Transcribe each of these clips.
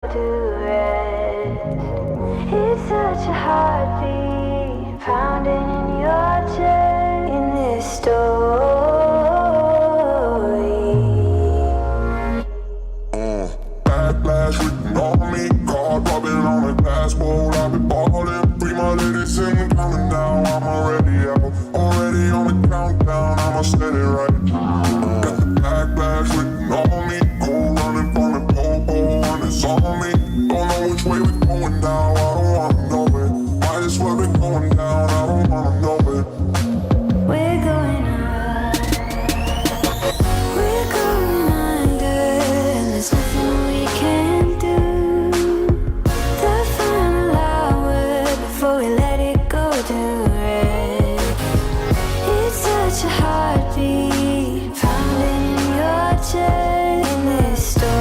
It's such a heartbeat pounding in your chest in this story. Backlash written on me, card rubbing on a glass bowl. I've been ballin', free my ladies and coming down. I'm already out, already on the countdown. I'ma set it right. Got the backlash written on me, cold running from the pole, and it's on me. Don't know which way we're going now, I don't wanna know it. Might as well be going down, I don't wanna know it. We're going up, we're going under, and there's nothing we can do. The final hour before we let it go to rest. It's such a heartbeat pounding in your chest in this story.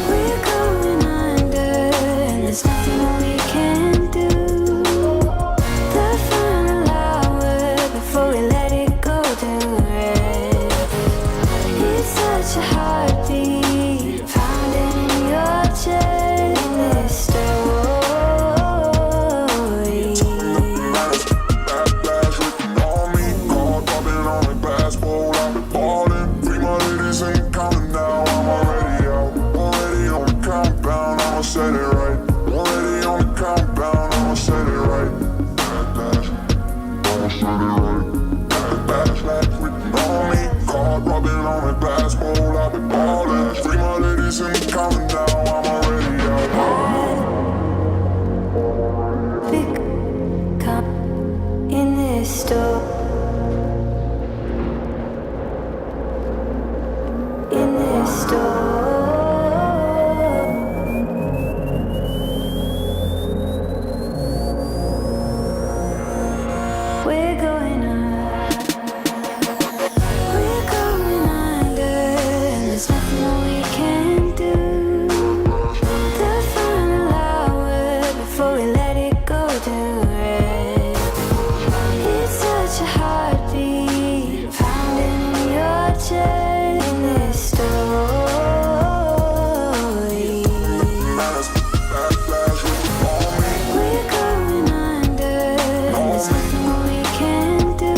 We're going under, and there's nothing we can do. The final hour before we let it go to rest. It's such a heartbeat pounding in your chest in this story. Backlash written on me, card rubbing on a glass bowl. I've been ballin', free my ladies and coming down. I'm already out, already on the countdown. I'ma set it right. Already on the countdown. I'ma set it right. Backlash, I'ma set it right. Backlash written on me, card rubbing on a glass bowl. I've been ballin', free my ladies and coming down. I'm already out. Big cup in this store. In this store. We're going up. We're going under, and there's nothing we can do. The final hour before we let it go to rest. It's such a heartbeat pounding in your chest in this story. Backlash written on me. We're going under, and there's nothing we can do.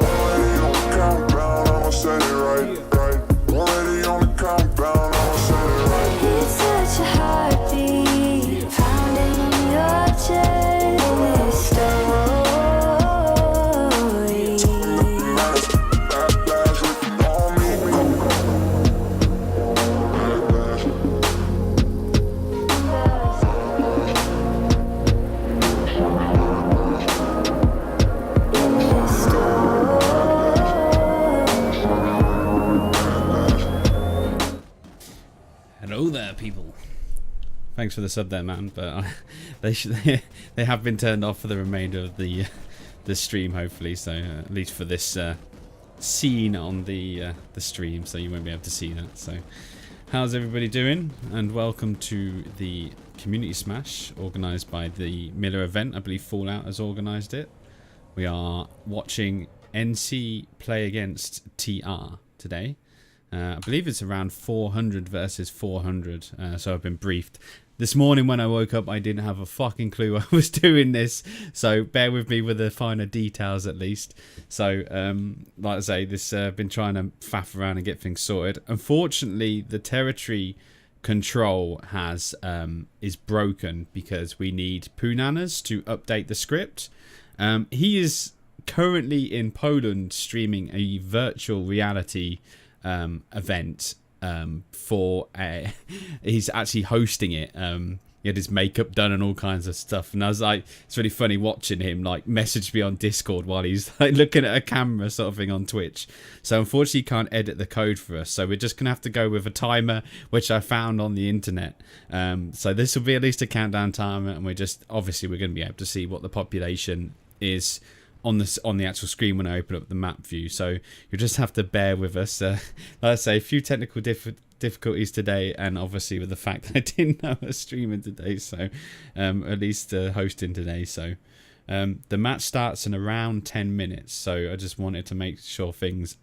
Already on the countdown, I'ma set it right, right. Already on the countdown, I'ma set it right. It's such a heartbeat pounding in your chest in this story. Backlash written on me. Backlash. In this Hello there, people. Thanks for the sub there, man. But they have been turned off for the remainder of the stream, hopefully. So at least for this scene on the stream, so you won't be able to see that. So how's everybody doing? And welcome to the community smash organised by the Miller event. I believe Fallout has organised it. We are watching NC play against TR today. I believe it's around 400 versus 400, so I've been briefed. This morning when I woke up, I didn't have a fucking clue I was doing this, so bear with me with the finer details at least. So, like I say, this been trying to faff around and get things sorted. Unfortunately, the territory control has is broken because we need Punanas to update the script. He is currently in Poland streaming a virtual reality event for he's actually hosting it. He had his makeup done and all kinds of stuff, and I was like, it's really funny watching him like message me on Discord while he's like looking at a camera sort of thing on Twitch. So unfortunately he can't edit the code for us, so we're just gonna have to go with a timer which I found on the internet. So this will be at least a countdown timer, and we're gonna be able to see what the population is on the actual screen when I open up the map view. So you'll just have to bear with us. Like I say, a few technical difficulties today, and obviously with the fact that I didn't know I was streaming today, so at least hosting today. So the match starts in around 10 minutes, so I just wanted to make sure things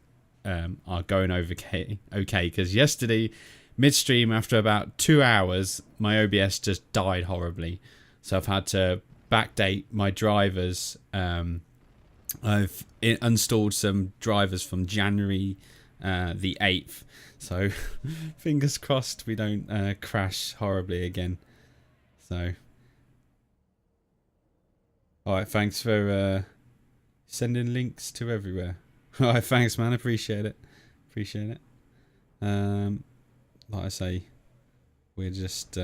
are going okay. Because yesterday, midstream, after about 2 hours, my OBS just died horribly. So I've had to backdate my drivers. I've installed some drivers from January the 8th. So fingers crossed we don't crash horribly again. So, alright, thanks for sending links to everywhere. Alright, thanks man, appreciate it. Appreciate it. Like I say, we're just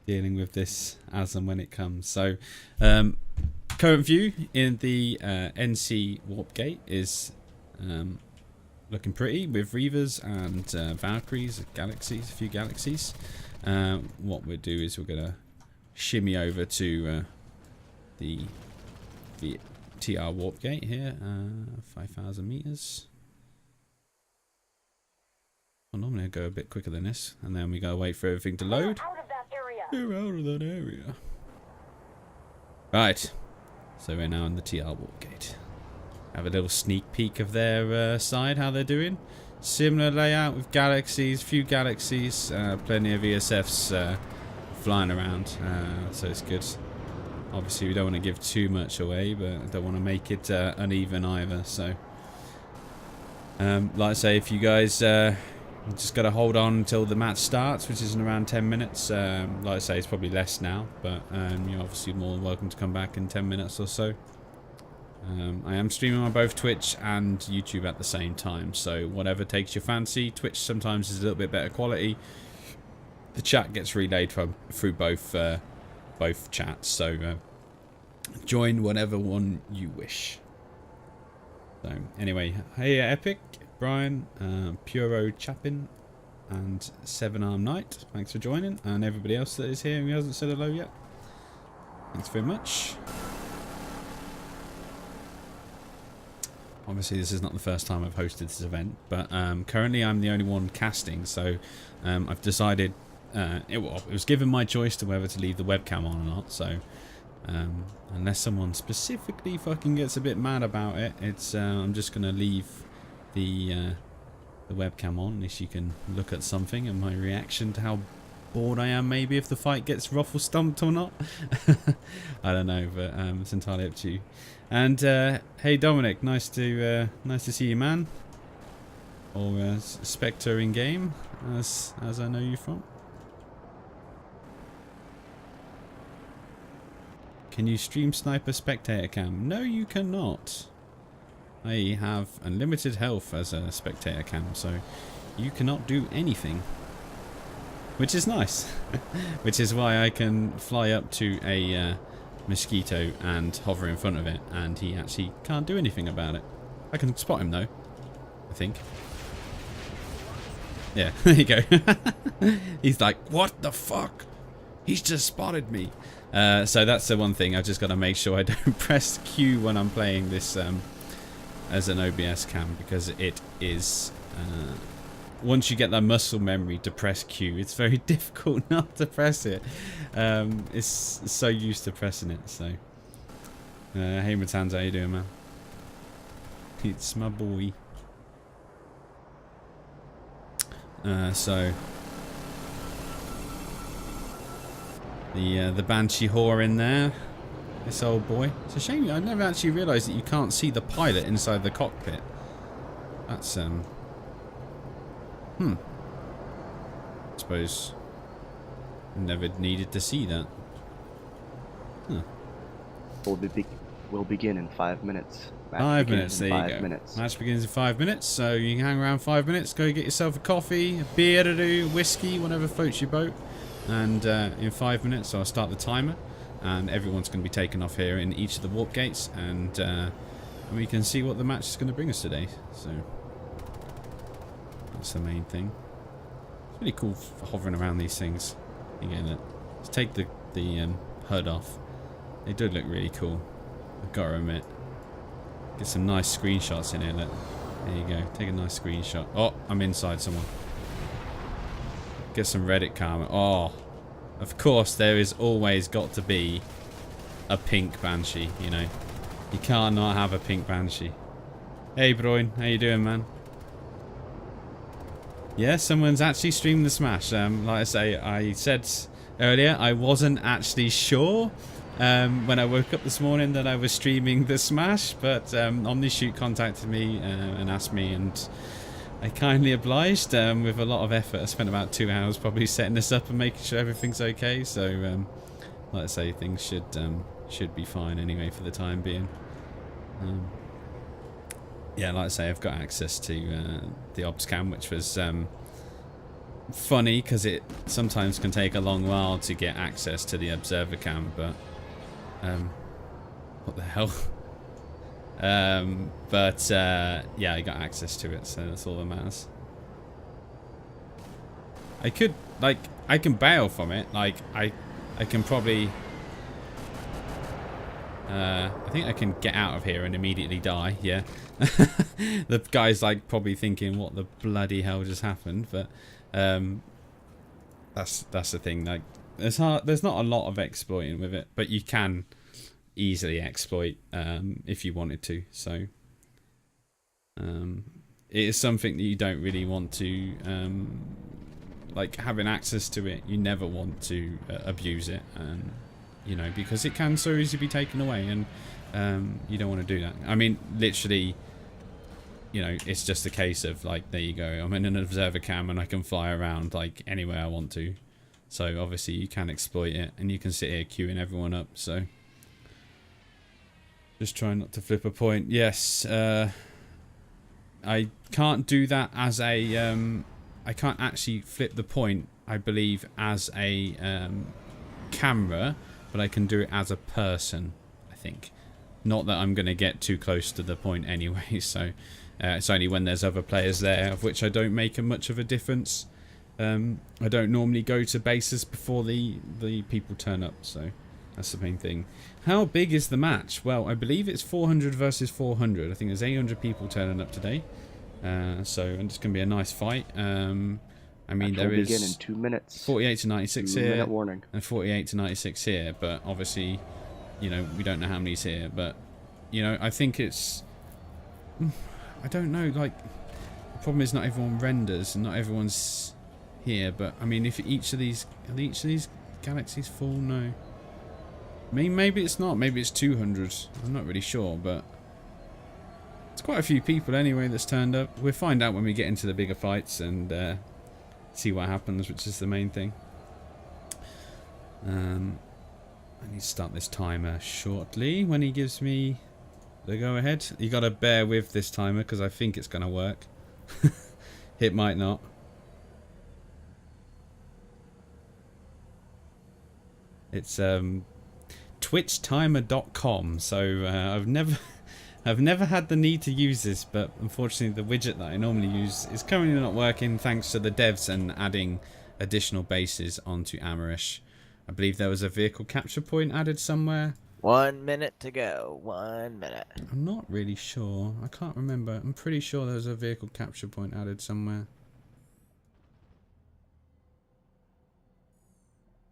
dealing with this as and when it comes. So, current view in the NC warp gate is looking pretty with Reavers and Valkyries, Galaxies, a few Galaxies. What we'll do is we're gonna shimmy over to the TR warp gate here, 5,000 meters. Well, normally I go a bit quicker than this, and then we gotta wait for everything to load. We're out of that area. Right, so we're now in the TR warp gate. Have a little sneak peek of their side, how they're doing. Similar layout with Galaxies, few Galaxies, plenty of ESFs flying around, so it's good. Obviously we don't want to give too much away, but don't want to make it uneven either, so like I say, if you guys just got to hold on until the match starts, which is in around 10 minutes. Like I say, it's probably less now, but you're obviously more than welcome to come back in 10 minutes or so. I am streaming on both Twitch and YouTube at the same time, so whatever takes your fancy. Twitch sometimes is a little bit better quality. The chat gets relayed through both chats, so join whatever one you wish. So anyway, hey Epic, Brian, Puro Chapin, and Seven Arm Knight, thanks for joining, and everybody else that is here who hasn't said hello yet. Thanks very much. Obviously this is not the first time I've hosted this event, but currently I'm the only one casting, so I've decided, it was given my choice to whether to leave the webcam on or not, so unless someone specifically fucking gets a bit mad about it, it's I'm just going to leave the webcam on, if you can look at something and my reaction to how bored I am, maybe if the fight gets ruffle stumped or not. I don't know, but it's entirely up to you. And hey Dominic, nice to see you, man. Or Spectre in game, as I know you from. Can you stream sniper spectator cam? No, you cannot. I have unlimited health as a spectator cam, so you cannot do anything. Which is nice. Which is why I can fly up to a mosquito and hover in front of it, and he actually can't do anything about it. I can spot him though, I think. Yeah, there you go. He's like, what the fuck? He's just spotted me. So that's the one thing. I've just got to make sure I don't press Q when I'm playing this as an OBS cam, because it is... once you get that muscle memory to press Q, it's very difficult not to press it. It's so used to pressing it, so... hey Matans, how you doing, man? It's my boy. So... the Banshee whore in there. This old boy. It's a shame, I never actually realised that you can't see the pilot inside the cockpit. That's, I suppose never needed to see that. Huh. We'll begin in 5 minutes. Match 5 minutes, there you go. Minutes. Match begins in 5 minutes, so you can hang around 5 minutes, go get yourself a coffee, a beer to do, whiskey, whatever floats your boat. And in 5 minutes I'll start the timer, and everyone's going to be taken off here in each of the warp gates, and we can see what the match is going to bring us today. So that's the main thing. It's really cool hovering around these things. Again, let's take the HUD off. They do look really cool, I've got to admit. Get some nice screenshots in here. Look. There you go. Take a nice screenshot. Oh, I'm inside someone. Get some Reddit karma. Oh, of course there is always got to be a pink Banshee, you know. You can't not have a pink Banshee. Hey, Broin. How you doing, man? Yeah, someone's actually streamed the Smash. Like I say, I said earlier, I wasn't actually sure when I woke up this morning that I was streaming the Smash, but OmniShoot contacted me and asked me, and I kindly obliged with a lot of effort. I spent about 2 hours probably setting this up and making sure everything's okay. So, like I say, things should be fine anyway for the time being. Yeah, like I say, I've got access to the OBS cam, which was funny because it sometimes can take a long while to get access to the observer cam, but what the hell? Yeah, I got access to it, so that's all that matters. I could, like, I can bail from it. Like, I can probably I think I can get out of here and immediately die. Yeah. The guy's like probably thinking, what the bloody hell just happened? But that's the thing. Like, there's not a lot of exploiting with it, but you can easily exploit if you wanted to. So it is something that you don't really want to like having access to it. You never want to abuse it, you know, because it can so easily be taken away, and you don't want to do that. I mean, literally, you know, it's just a case of like, there you go, I'm in an observer cam and I can fly around like anywhere I want to. So obviously you can exploit it, and you can sit here queuing everyone up. So just try not to flip a point. Yes, I can't do that as a I can't actually flip the point, I believe, as a camera, but I can do it as a person, I think. Not that I'm going to get too close to the point anyway, so it's only when there's other players there, of which I don't make much of a difference. I don't normally go to bases before the people turn up, so that's the main thing. How big is the match? Well, I believe it's 400 versus 400. I think there's 800 people turning up today, so it's going to be a nice fight. I mean, there is begin in 2 minutes. 48 to 96 here, 2-minute warning, and 48 to 96 here. But obviously, you know, we don't know how many's here. But you know, I think it's, I don't know. Like, the problem is not everyone renders, and not everyone's here. But I mean, if each of these galaxies full, no. I mean, maybe it's not. Maybe it's 200. I'm not really sure, but it's quite a few people anyway that's turned up. We'll find out when we get into the bigger fights and see what happens, which is the main thing. I need to start this timer shortly when he gives me the go ahead. You got to bear with this timer because I think it's going to work. It might not. It's twitchtimer.com, so I've never had the need to use this, but unfortunately the widget that I normally use is currently not working thanks to the devs and adding additional bases onto Amerish. I believe there was a vehicle capture point added somewhere. 1 minute to go. 1 minute. I'm not really sure. I can't remember. I'm pretty sure there was a vehicle capture point added somewhere.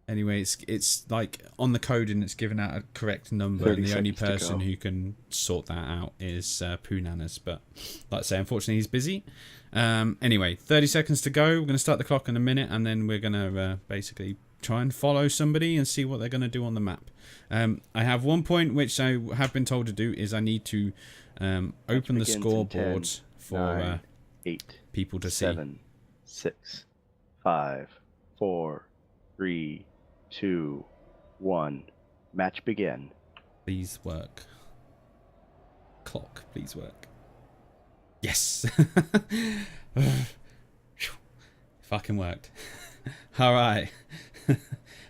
Anyway, it's like on the code, and it's given out a correct number, and the only person who can sort that out is Poonanas. But like I say, unfortunately he's busy. Anyway, 30 seconds to go. We're going to start the clock in a minute, and then we're going to basically try and follow somebody and see what they're going to do on the map. I have one point which I have been told to do, is I need to open the scoreboard 10, for 9, 8, people to 7, 6, 5, 4, 3, 2, 1. Match begin. Please work. Clock, please work. Yes. Fucking worked. All right.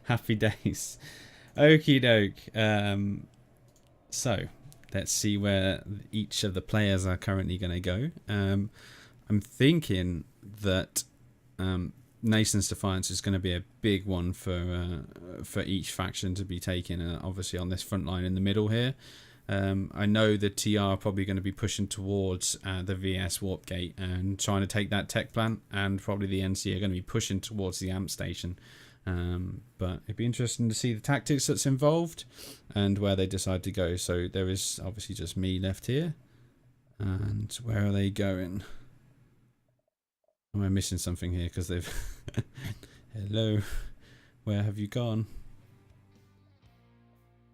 Happy days. Okie doke. So let's see where each of the players are currently going to go. I'm thinking that Nason's Defiance is going to be a big one for each faction to be taken, obviously on this front line in the middle here. I know the TR are probably going to be pushing towards the VS Warp Gate and trying to take that tech plant, and probably the NC are going to be pushing towards the AMP station. But it'd be interesting to see the tactics that's involved and where they decide to go. So there is obviously just me left here. And where are they going? Am I missing something here? Because they've... Hello. Where have you gone?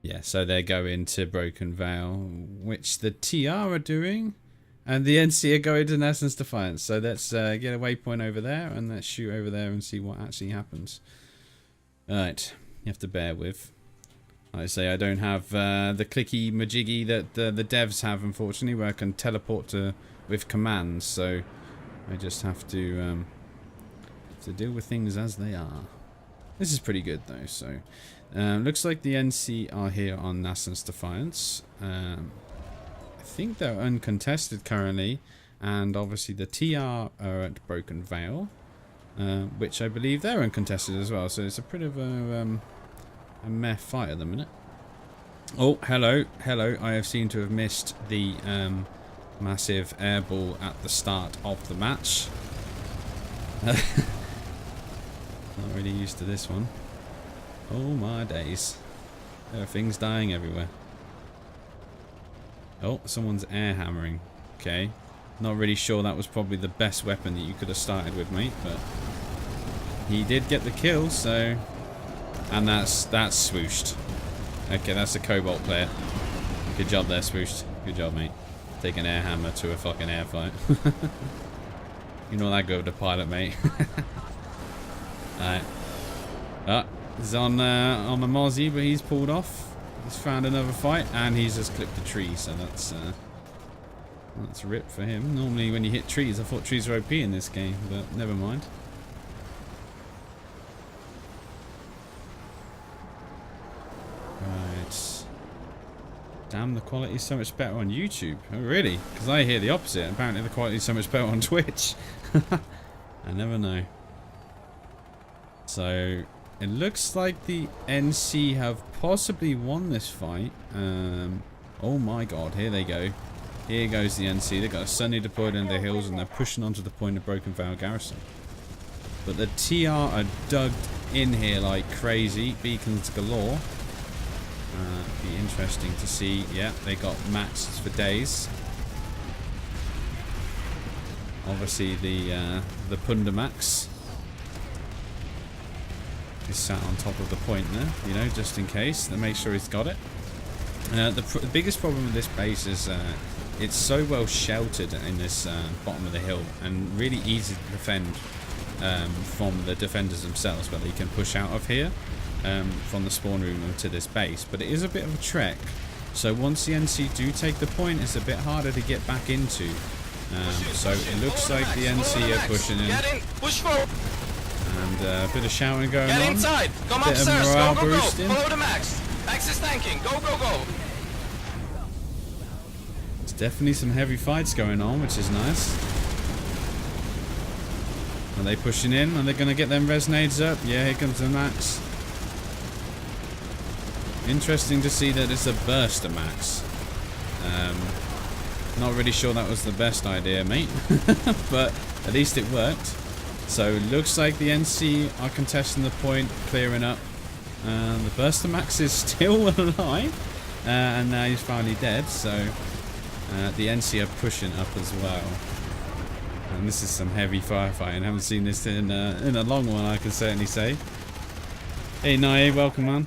Yeah, so they're going to Broken Vale, which the TR are doing. And the NC are going to Nessence Defiance. So let's get a waypoint over there and let's shoot over there and see what actually happens. Alright, you have to bear with. Like I say, I don't have the clicky majiggy that the devs have, unfortunately, where I can teleport to with commands. So I just have to deal with things as they are. This is pretty good though. So looks like the NC are here on Nessence Defiance. I think they're uncontested currently, and obviously the TR are at Broken Vale, which I believe they're uncontested as well. So it's a bit of a meh fight at the minute. Oh, hello, hello! I have seemed to have missed the massive airball at the start of the match. Not really used to this one. Oh my days! There are things dying everywhere. Oh, someone's air hammering. Okay. Not really sure that was probably the best weapon that you could have started with, mate, but he did get the kill, so... And that's swooshed. Okay, that's a Cobalt player. Good job there, swooshed. Good job, mate. Take an air hammer to a fucking air fight. You know that good with the pilot, mate. Alright. Oh, he's on the Mozzie, but he's pulled off. He's found another fight, and he's just clipped a tree, so that's a rip for him. Normally when you hit trees, I thought trees were OP in this game, but never mind. Right. Damn, the quality is so much better on YouTube. Oh, really? Because I hear the opposite. Apparently the quality is so much better on Twitch. I never know. So... It looks like the NC have possibly won this fight. Oh my god, here they go. Here goes the NC. They've got a Sunny deployed in the hills and they're pushing onto the point of Broken Vale Garrison. But the TR are dug in here like crazy. Beacons galore. Be interesting to see. Yeah, they got maxed for days. Obviously the Punda Max is sat on top of the point there, you know, just in case, to make sure he's got it. The biggest problem with this base is it's so well sheltered in this bottom of the hill and really easy to defend from the defenders themselves, where they can push out of here from the spawn room to this base. But it is a bit of a trek, so once the NC do take the point, it's a bit harder to get back into. So it looks like the NC are pushing in. Push forward. And a bit of shouting going on. Get inside. Come bit upstairs. of morale Go, go, go. boosting. Follow the Max. Max is tanking. Go, go, go. There's definitely some heavy fights going on, which is nice. Are they pushing in? Are they going to get them resonades up? Yeah, here comes the Max. Interesting to see that it's a burster Max. Not really sure that was the best idea, mate. But at least it worked. So it looks like the NC are contesting the point, clearing up. The Burster Max is still alive, and now he's finally dead. So the NC are pushing up as well. And this is some heavy firefighting. I haven't seen this in a long one, I can certainly say. Hey Nye, welcome man.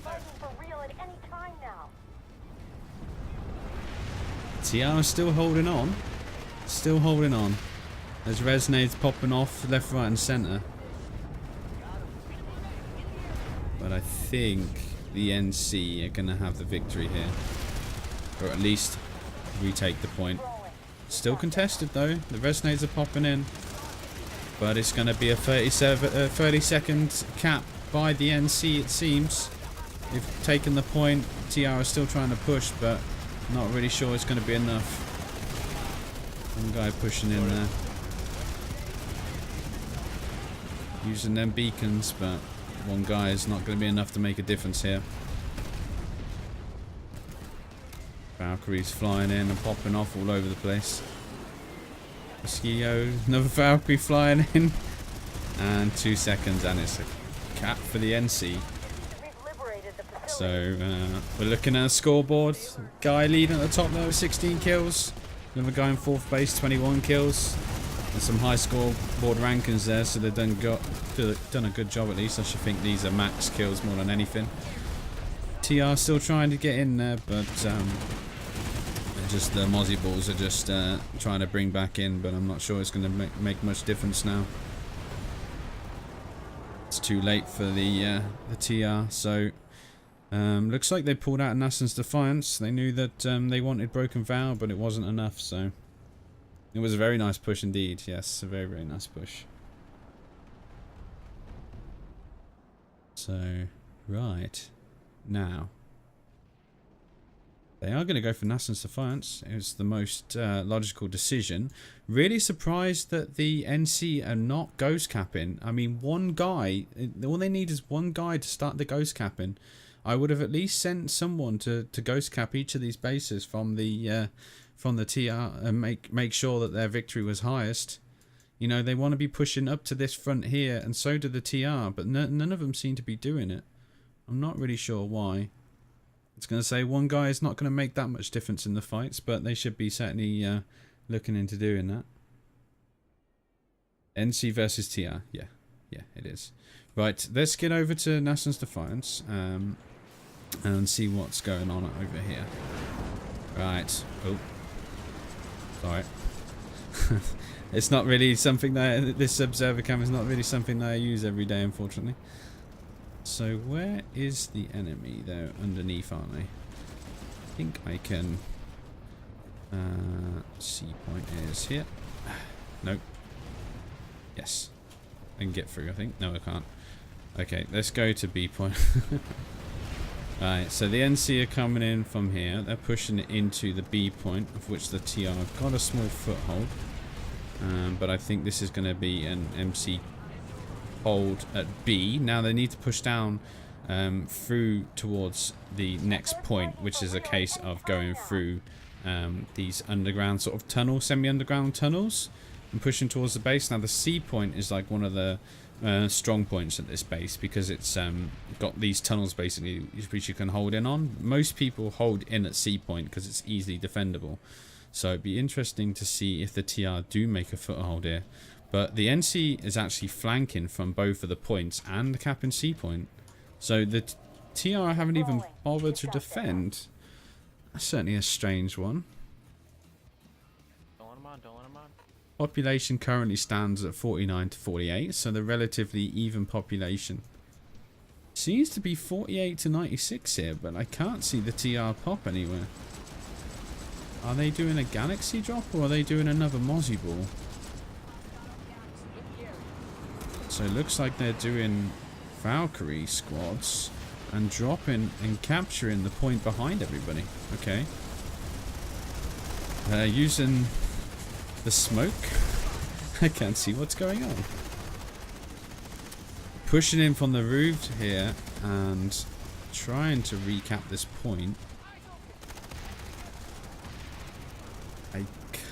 TR is still holding on. Still holding on. There's resonades popping off left, right and centre. But I think the NC are going to have the victory here. Or at least retake the point. Still contested though. The resonades are popping in. But it's going to be a 30 second cap by the NC, it seems. They've taken the point. TR are still trying to push, but not really sure it's going to be enough. One guy pushing in there. Using them beacons, but one guy is not going to be enough to make a difference here. Valkyries flying in and popping off all over the place. Mosquito, another Valkyrie flying in. And 2 seconds and it's a cap for the NC. So we're looking at a scoreboard. Guy leading at the top there with 16 kills. Another guy in 4th base, 21 kills. And some high scoreboard rankings there, so they've done a good job at least. I should think these are max kills more than anything. TR still trying to get in there, but just the Mozzie balls are just trying to bring back in, but I'm not sure it's going to make much difference now. It's too late for the TR, so looks like they pulled out Nassen's Defiance. They knew that they wanted Broken Vow, but it wasn't enough, so it was a very nice push indeed. Yes, a very, very nice push. So, right. Now, they are going to go for Nassen's Defiance. It was the most logical decision. Really surprised that the NC are not ghost capping. I mean, one guy, all they need is one guy to start the ghost capping. I would have at least sent someone to ghost cap each of these bases from the TR and make sure that their victory was highest. You know, they want to be pushing up to this front here, and so do the TR, but none of them seem to be doing it. I'm not really sure why. It's going to say one guy is not going to make that much difference in the fights, but they should be certainly looking into doing that. NC versus TR. Yeah, it is. Right, let's get over to Nassen's Defiance and see what's going on over here. Right. Oh. Sorry. It's not really something that... This observer cam is not really something that I use every day, unfortunately. So where is the enemy? They're underneath, aren't they? I think I can... C point is here. Nope. Yes. I can get through, I think. No, I can't. Okay, let's go to B point. Alright, so the NC are coming in from here. They're pushing it into the B point, of which the TR have got a small foothold. But I think this is going to be an MC hold at B. Now they need to push down through towards the next point, which is a case of going through these underground sort of tunnels, semi-underground tunnels, and pushing towards the base. Now the C point is like one of the strong points at this base, because it's got these tunnels basically which you can hold in on. Most people hold in at C point because it's easily defendable. So it'd be interesting to see if the TR do make a foothold here. But the NC is actually flanking from both of the points and the cap and C point. So the TR haven't even bothered to defend. That's certainly a strange one. Don't let him on, don't let him on. Population currently stands at 49 to 48, so the relatively even population. Seems to be 48 to 96 here, but I can't see the TR pop anywhere. Are they doing a Galaxy drop, or are they doing another Mozzie ball? So it looks like they're doing Valkyrie squads and dropping and capturing the point behind everybody. Okay. Using the smoke. I can't see what's going on. Pushing in from the roof here and trying to recap this point.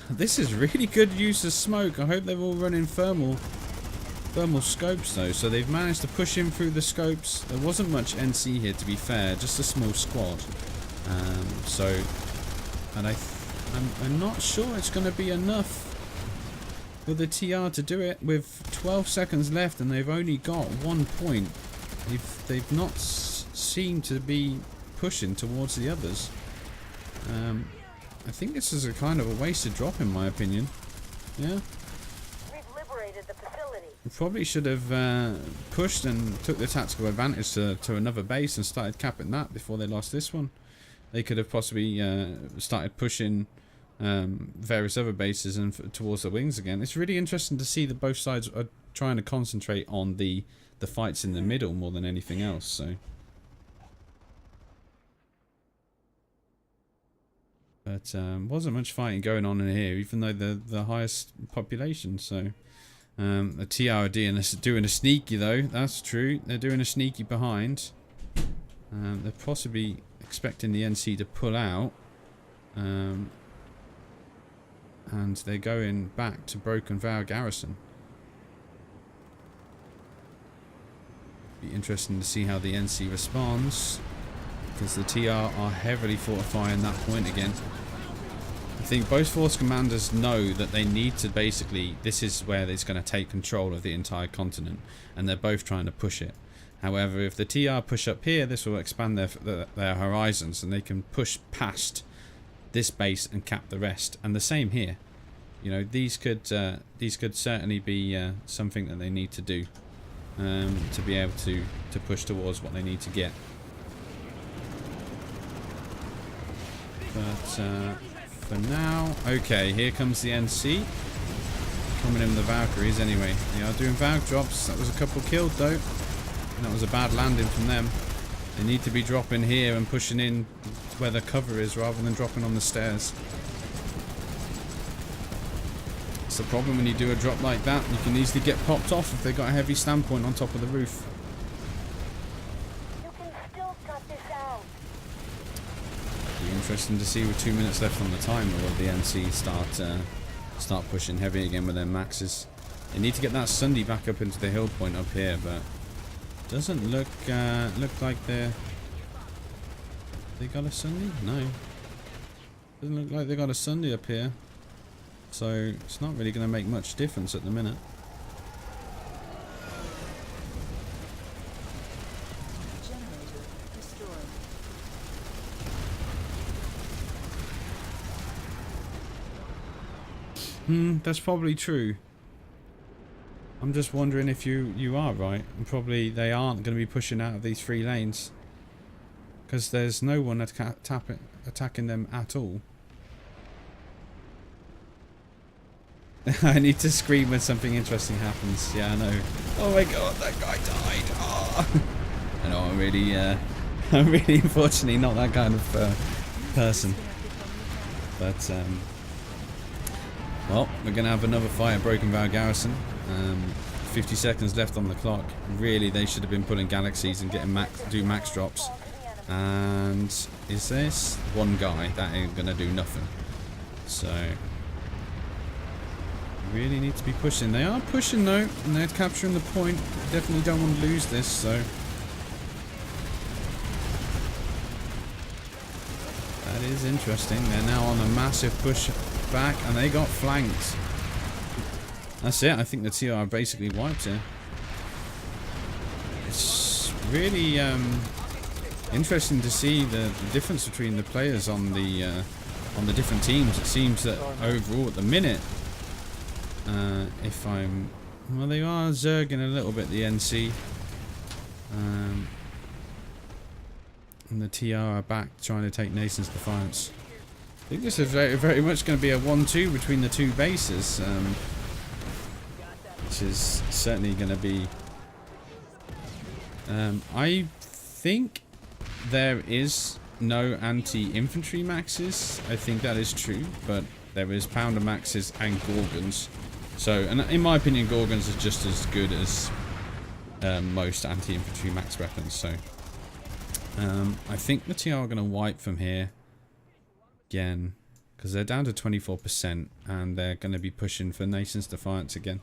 This is really good use of smoke. I hope they're all running thermal scopes though, so they've managed to push in through the scopes. There wasn't much NC here, to be fair, just a small squad. I'm not sure it's going to be enough for the TR to do it with 12 seconds left, and they've only got 1 point. They've not seemed to be pushing towards the others. I think this is a kind of a wasted drop, in my opinion. Yeah. We've liberated the facility. We probably should have pushed and took the tactical advantage to another base and started capping that before they lost this one. They could have possibly started pushing various other bases and towards the wings again. It's really interesting to see that both sides are trying to concentrate on the fights in the middle more than anything else. So, but wasn't much fighting going on in here, even though the highest population. So the TR are doing a sneaky though. That's true. They're doing a sneaky behind. They're possibly expecting the NC to pull out. And they're going back to Broken Vow Garrison. Be interesting to see how the NC responds, because the TR are heavily fortifying that point again. I think both force commanders know that they need to basically, this is where it's going to take control of the entire continent, and they're both trying to push it. However, if the TR push up here, this will expand their horizons, and they can push past this base and cap the rest. And the same here. You know, these could certainly be something that they need to do to be able to push towards what they need to get. But for now, okay, here comes the NC. Coming in with the Valkyries anyway. They are doing Valk drops. That was a couple killed though. And that was a bad landing from them. They need to be dropping here and pushing in to where the cover is rather than dropping on the stairs. It's the problem when you do a drop like that. You can easily get popped off if they've got a heavy standpoint on top of the roof. You can still cut this out. Be interesting to see with 2 minutes left on the timer will the NC start pushing heavy again with their maxes. They need to get that Sunday back up into the hill point up here, but doesn't look like they got a Sunday? No. Doesn't look like they got a Sunday up here. So it's not really going to make much difference at the minute. That's probably true. I'm just wondering if you are right, and probably they aren't going to be pushing out of these 3 lanes because there's no one attacking them at all. I need to scream when something interesting happens. Yeah, I know. Oh my god, that guy died. Oh. I know. I'm really unfortunately not that kind of person. But well, we're gonna have another fight at Broken Bow Garrison. 50 seconds left on the clock. Really, they should have been pulling galaxies and getting max drops. And is this one guy that ain't gonna do nothing? So really need to be pushing. They are pushing though, and they're capturing the point. Definitely don't want to lose this. So that is interesting. They're now on a massive push back, and they got flanked. That's it. I think the TR are basically wiped here. It's really interesting to see the difference between the players on the different teams. It seems that overall at the minute, well, they are zerging a little bit, the NC, and the TR are back trying to take Nation's Defiance. I think this is very, very much going to be a 1-2 between the 2 bases, which is certainly going to be. I think there is no anti-infantry maxes. I think that is true, but there is pounder maxes and Gorgons. So, and in my opinion, Gorgons are just as good as most anti-infantry max weapons. So, I think the TR are going to wipe from here again because they're down to 24%, and they're going to be pushing for Nation's Defiance again.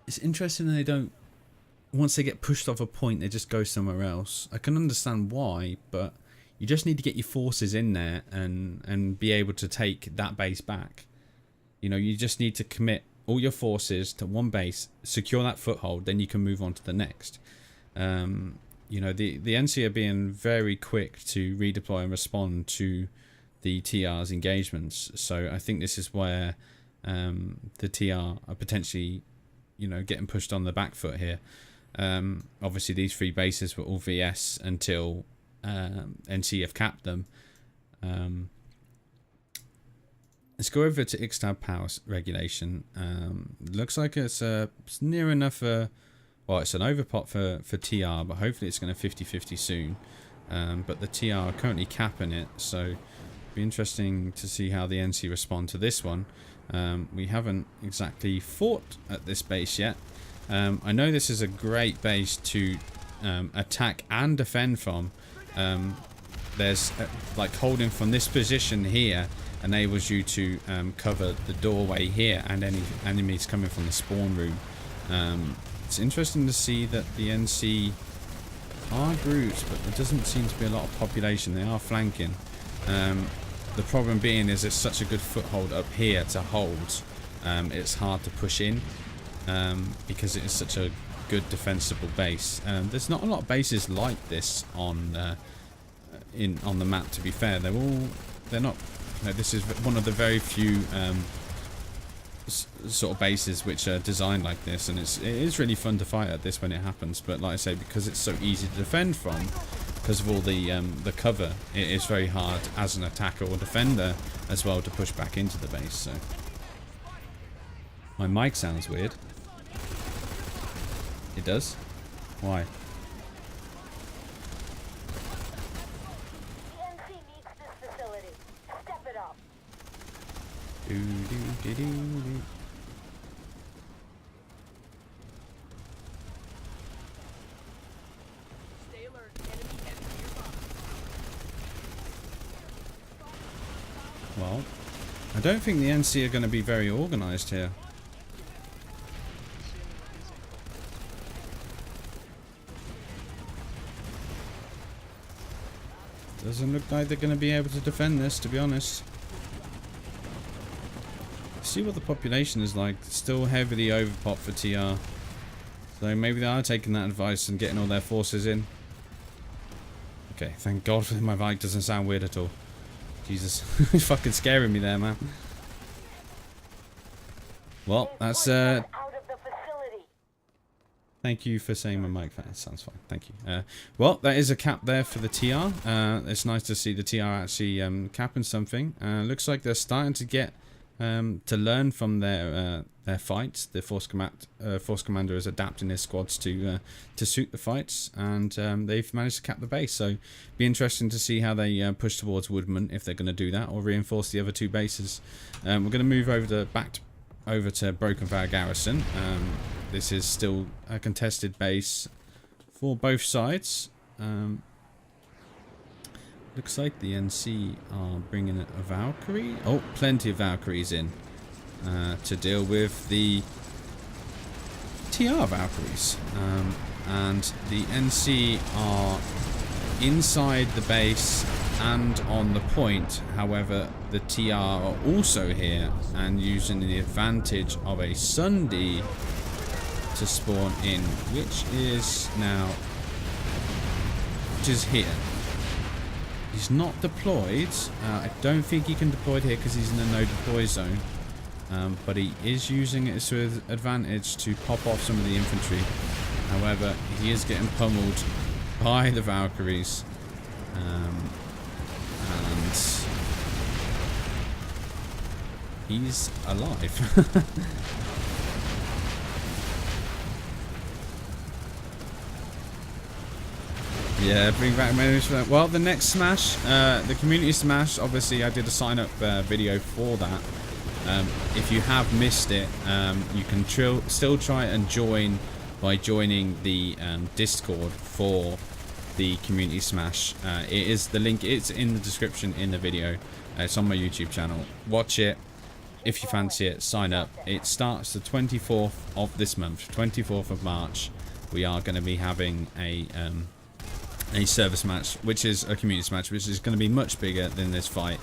It's interesting that they don't. Once they get pushed off a point, they just go somewhere else. I can understand why, but you just need to get your forces in there and be able to take that base back. You know, you just need to commit all your forces to one base, secure that foothold, then you can move on to the next. You know, the NC are being very quick to redeploy and respond to the TR's engagements. So I think this is where the TR are potentially, you know, getting pushed on the back foot here. Obviously, these 3 bases were all VS until NC have capped them. Let's go over to Ixtab power regulation. Looks like it's near enough. Well, it's an overpot for TR, but hopefully it's going to 50-50 soon. But the TR are currently capping it, so it'll be interesting to see how the NC respond to this one. We haven't exactly fought at this base yet. I know this is a great base to attack and defend from. There's like holding from this position here enables you to cover the doorway here and any enemies coming from the spawn room. It's interesting to see that the NC are groups, but there doesn't seem to be a lot of population. They are flanking. The problem being is it's such a good foothold up here to hold. It's hard to push in because it is such a good defensible base. There's not a lot of bases like this on the map. To be fair, they're not. You know, this is one of the very few sort of bases which are designed like this, and it is really fun to fight at this when it happens. But like I say, because it's so easy to defend from, because of all the cover, it is very hard as an attacker or defender as well to push back into the base. So my mic sounds weird. It does? Why? The NC needs this facility. Step it up. Do, do, do, do, do. Well, I don't think the NC are going to be very organised here. Doesn't look like they're going to be able to defend this, to be honest. See what the population is like. Still heavily overpop for TR. So maybe they are taking that advice and getting all their forces in. Okay, thank God for my mic doesn't sound weird at all. Jesus, it's fucking scaring me there, man. Well, that's Out of the facility. thank you for saying my mic. That sounds fine. Thank you. Well, that is a cap there for the TR. It's nice to see the TR actually capping something. Looks like they're starting to get to learn from their fights. The force commander is adapting his squads to suit the fights, and they've managed to cap the base. So, be interesting to see how they push towards Woodman, if they're going to do that, or reinforce the other two bases. We're going to move over to Broken Vow Garrison. This is still a contested base for both sides. Looks like the NC are bringing a Valkyrie. Oh, plenty of Valkyries in to deal with the TR Valkyries. And the NC are inside the base and on the point. However, the TR are also here and using the advantage of a Sunday to spawn in, which is here. He's not deployed. I don't think he can deploy here because he's in the no deploy zone. But he is using it to his advantage to pop off some of the infantry. However, he is getting pummeled by the Valkyries. And he's alive. Yeah, bring back management. Well, the next Smash, the community Smash, obviously I did a sign up video for that. If you have missed it, you can still try and join by joining the Discord for the community Smash. It is the link, it's in the description in the video. It's on my YouTube channel. Watch it. If you fancy it, sign up. It starts the 24th of this month, 24th of March. We are going to be having a service match, which is a community match, which is going to be much bigger than this fight.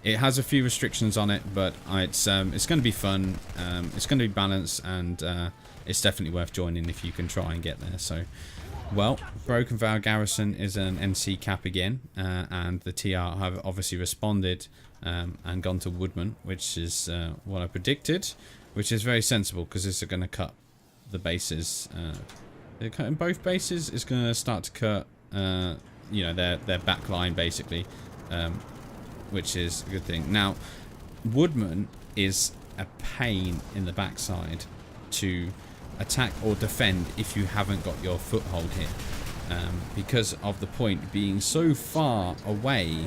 It has a few restrictions on it, but it's going to be fun. It's going to be balanced, and it's definitely worth joining if you can try and get there. So, well, Broken Vow Garrison is an NC cap again, and the TR have obviously responded and gone to Woodman, which is what I predicted, which is very sensible because this is going to cut the bases. They're cutting both bases. It's going to start to cut, you know, their back line basically, which is a good thing. Now, Woodman is a pain in the backside to attack or defend if you haven't got your foothold here, because of the point being so far away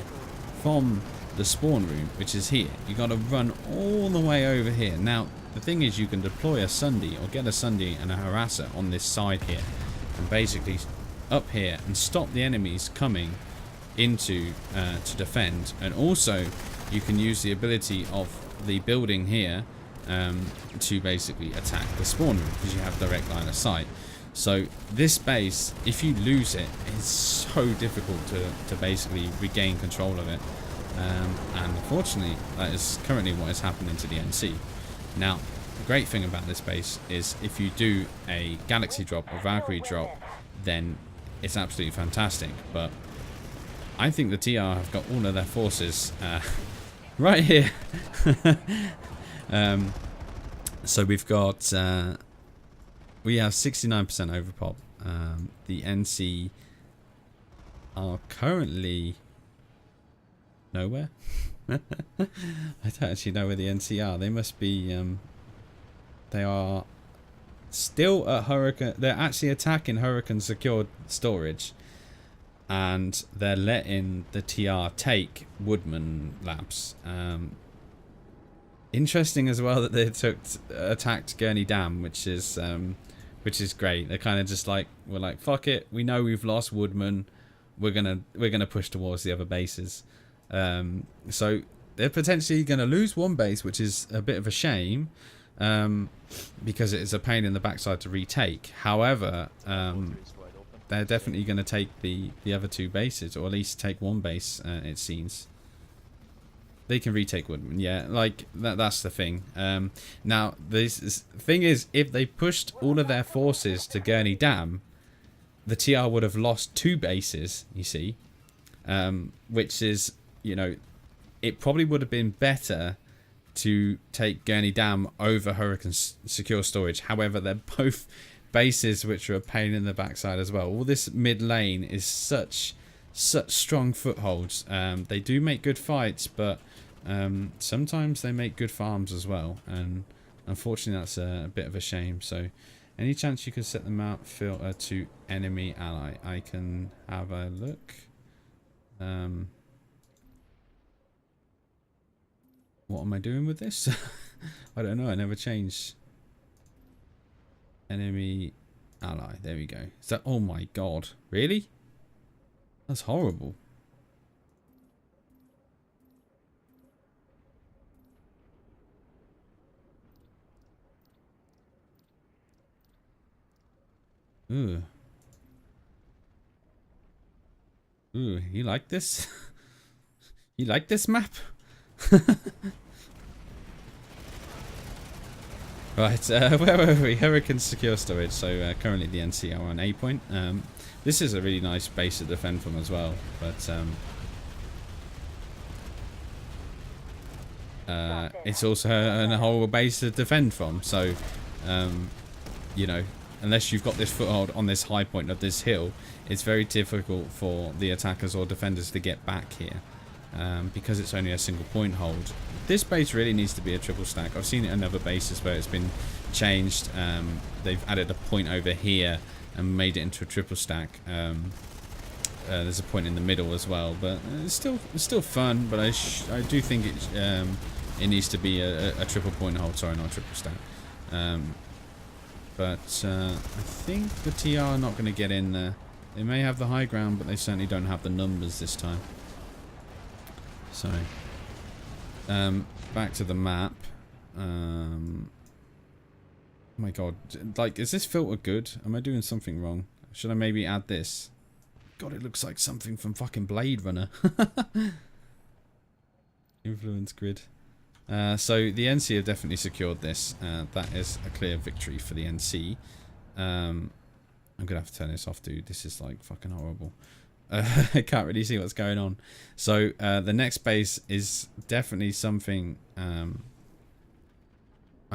from the spawn room, which is here. You got to run all the way over here. Now, the thing is, you can deploy a Sunday or get a Sunday and a harasser on this side here, and basically up here and stop the enemies coming into to defend. And also, you can use the ability of the building here to basically attack the spawn room because you have direct line of sight. So this base, if you lose it, it's so difficult to basically regain control of it. And unfortunately, that is currently what is happening to the NC. Now, the great thing about this base is if you do a Galaxy drop or Valkyrie drop, then it's absolutely fantastic. But I think the TR have got all of their forces right here. So we've got, we have 69% overpop. The NC are currently nowhere. I don't actually know where the NC are. They must be, they are still at Hurricane. They're actually attacking Hurricane secured storage. And they're letting the TR take Woodman Labs. Interesting as well that they attacked Gurney Dam, which is great. They're kind of just like, we're like, fuck it. We know we've lost Woodman. We're gonna push towards the other bases. So they're potentially gonna lose one base, which is a bit of a shame, because it is a pain in the backside to retake. However, they're definitely going to take the other two bases, or at least take one base, it seems. They can retake Woodman, yeah, like, that's the thing. Now, the thing is, if they pushed all of their forces to Gurney Dam, the TR would have lost two bases, you see. Which is, you know, it probably would have been better to take Gurney Dam over Hurricane Secure Storage. However, they're both bases which are a pain in the backside as well. All this mid lane is such strong footholds. They do make good fights, but sometimes they make good farms as well, and unfortunately that's a bit of a shame. So any chance you could set the map filter to enemy ally? I can have a look. What am I doing with this? I don't know. I never changed. Enemy ally. There we go. Is that? Oh my god. Really? That's horrible. Ooh. Ooh, you like this? You like this map? Right, where were we? Hurricane Secure Storage. So currently the NC are on A point. This is a really nice base to defend from as well, but it's also a horrible base to defend from. So, you know, unless you've got this foothold on this high point of this hill, it's very difficult for the attackers or defenders to get back here. Because it's only a single point hold. This base really needs to be a triple stack. I've seen it in other bases where it's been changed. They've added a point over here and made it into a triple stack. There's a point in the middle as well, but it's still fun. But I do think it needs to be a triple point hold. Sorry, not a triple stack. But I think the TR are not going to get in there. They may have the high ground, but they certainly don't have the numbers this time. So, back to the map. Oh my god, like, is this filter good? Am I doing something wrong? Should I maybe add this? God, it looks like something from fucking Blade Runner. Influence grid. So the NC have definitely secured this. That is a clear victory for the NC. I'm gonna have to turn this off, dude. This is like fucking horrible. I can't really see what's going on. So the next base is definitely something. I'm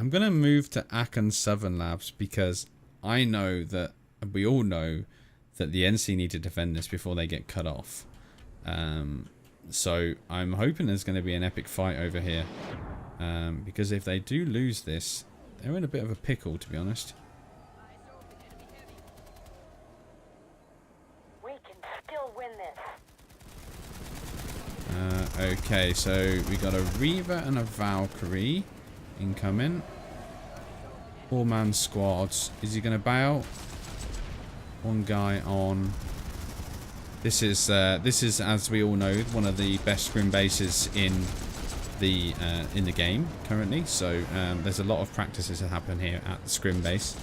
gonna move to Aachen Southern Labs because I know that we all know that the NC need to defend this before they get cut off. So I'm hoping there's going to be an epic fight over here, because if they do lose this, they're in a bit of a pickle, to be honest. Okay, so we got a Reaver and a Valkyrie incoming. 4-man squads. Is he going to bail? One guy on. This is as we all know, one of the best scrim bases in the game currently. So there's a lot of practices that happen here at the scrim base.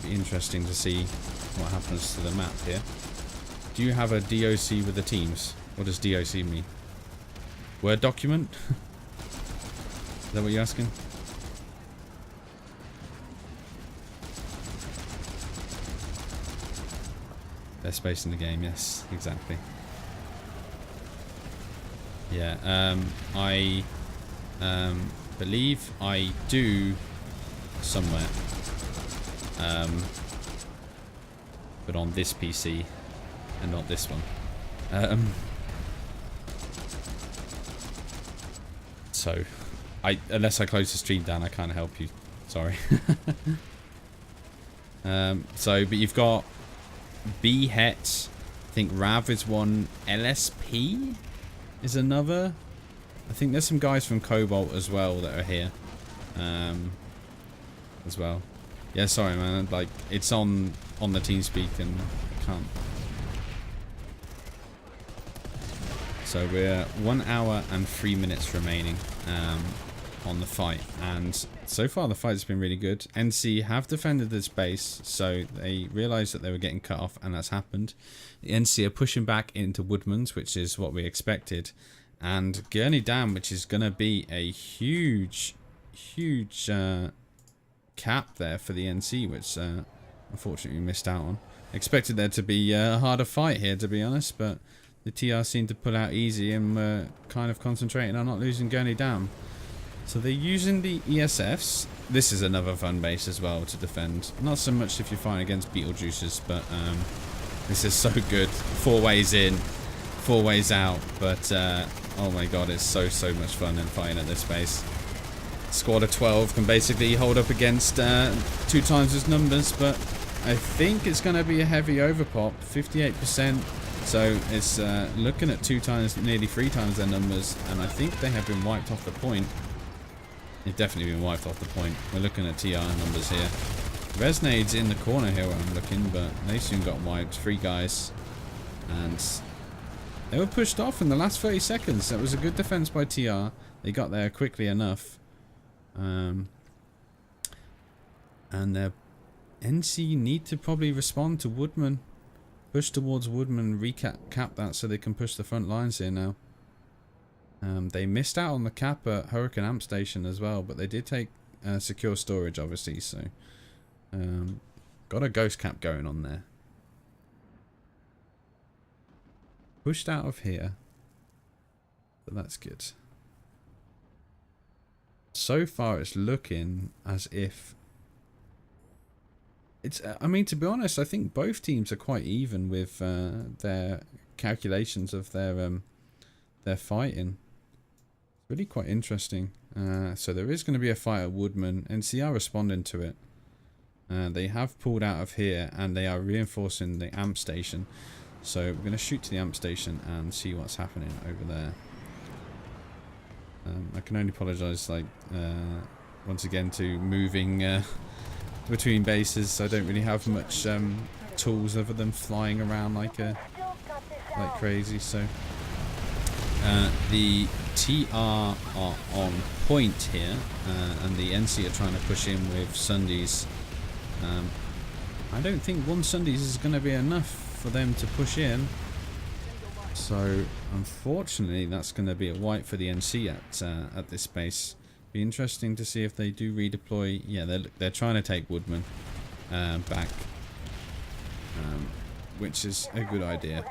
Be interesting to see what happens to the map here. Do you have a DOC with the teams? What does DOC mean? Word document? Is that what you're asking? Best space in the game, yes, exactly. Yeah, I believe I do somewhere. But on this PC and not this one. So, unless I close the stream down, I can't help you. Sorry. But you've got B Het. I think Rav is one. LSP is another. I think there's some guys from Cobalt as well that are here. As well. Yeah, sorry, man. Like, it's on the TeamSpeak and I can't. So we're 1 hour and 3 minutes remaining on the fight, and so far the fight's been really good. NC have defended this base, so they realised that they were getting cut off, and that's happened. The NC are pushing back into Woodman's, which is what we expected, and Gurney Dam, which is going to be a huge cap there for the NC, which unfortunately we missed out on. Expected there to be a harder fight here, to be honest, but the TR seemed to pull out easy and were kind of concentrating on not losing Gurney Dam. So they're using the ESFs. This is another fun base as well to defend. Not so much if you're fighting against Beetlejuices, but this is so good. 4 ways in, 4 ways out, but oh my god, it's so much fun in fighting at this base. Squad of 12 can basically hold up against 2 times its numbers, but I think it's going to be a heavy overpop, 58%. So it's looking at 2 times, nearly 3 times their numbers, and I think they have been wiped off the point. They've definitely been wiped off the point. We're looking at TR numbers here. Resnade's in the corner here where I'm looking, but they soon got wiped. 3 guys. And they were pushed off in the last 30 seconds. That was a good defense by TR. They got there quickly enough. And their NC need to probably respond to Woodman. Push towards Woodman, recap that so they can push the front lines here now. They missed out on the cap at Hurricane Amp Station as well, but they did take secure storage, obviously, so got a ghost cap going on there. Pushed out of here, but that's good. So far it's looking as if it's, I mean, to be honest, I think both teams are quite even with their calculations of their fighting. Really quite interesting. So there is going to be a fight at Woodman. NC are responding to it. They have pulled out of here and they are reinforcing the amp station. So we're going to shoot to the amp station and see what's happening over there. I can only apologise, like, once again, to moving between bases. I don't really have much tools other than flying around like crazy. So the TR are on point here, and the NC are trying to push in with Sundays. I don't think 1 Sundays is going to be enough for them to push in. So unfortunately, that's going to be a wipe for the NC at this base. Be interesting to see if they do redeploy. Yeah, they're trying to take Woodman back, which is a good idea.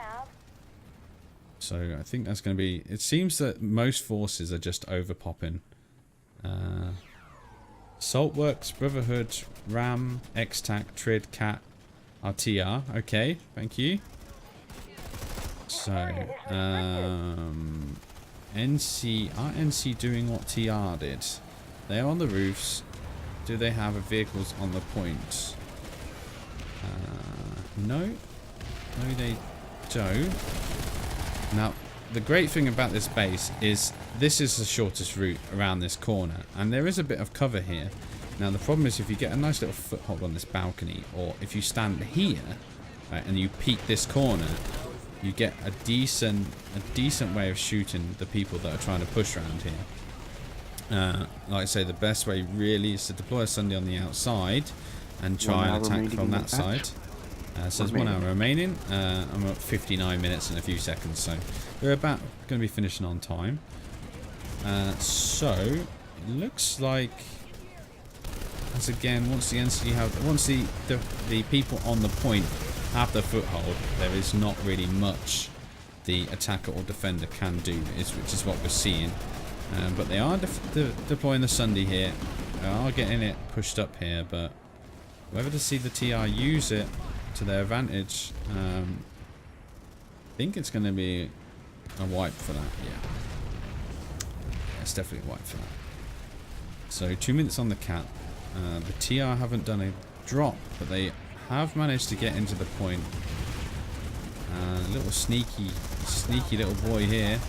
So I think that's going to be. It seems that most forces are just overpopping. Saltworks, Brotherhood, Ram, X-Tac, Trid, Cat, RTR. Okay, thank you. So NC, are NC doing what TR did? They are on the roofs. Do they have vehicles on the point? No. No, they don't. Now, the great thing about this base is this is the shortest route around this corner, and there is a bit of cover here. Now, the problem is if you get a nice little foothold on this balcony, or if you stand here, right, and you peek this corner, you get a decent way of shooting the people that are trying to push around here. Like I say, the best way really is to deploy a Sunday on the outside and try and attack from that side. So there's 1 hour remaining. I'm at 59 minutes and a few seconds, so we're about going to be finishing on time. So it looks like, as again, once the NC once the people on the point have the foothold, there is not really much the attacker or defender can do, which is what we're seeing. But they are deploying the Sunday here. They are getting it pushed up here, but whether to see the TR use it to their advantage, I think it's going to be a wipe for that. Yeah, it's definitely a wipe for that. So 2 minutes on the cap. The TR haven't done a drop, but they have managed to get into the point. Little sneaky little boy here,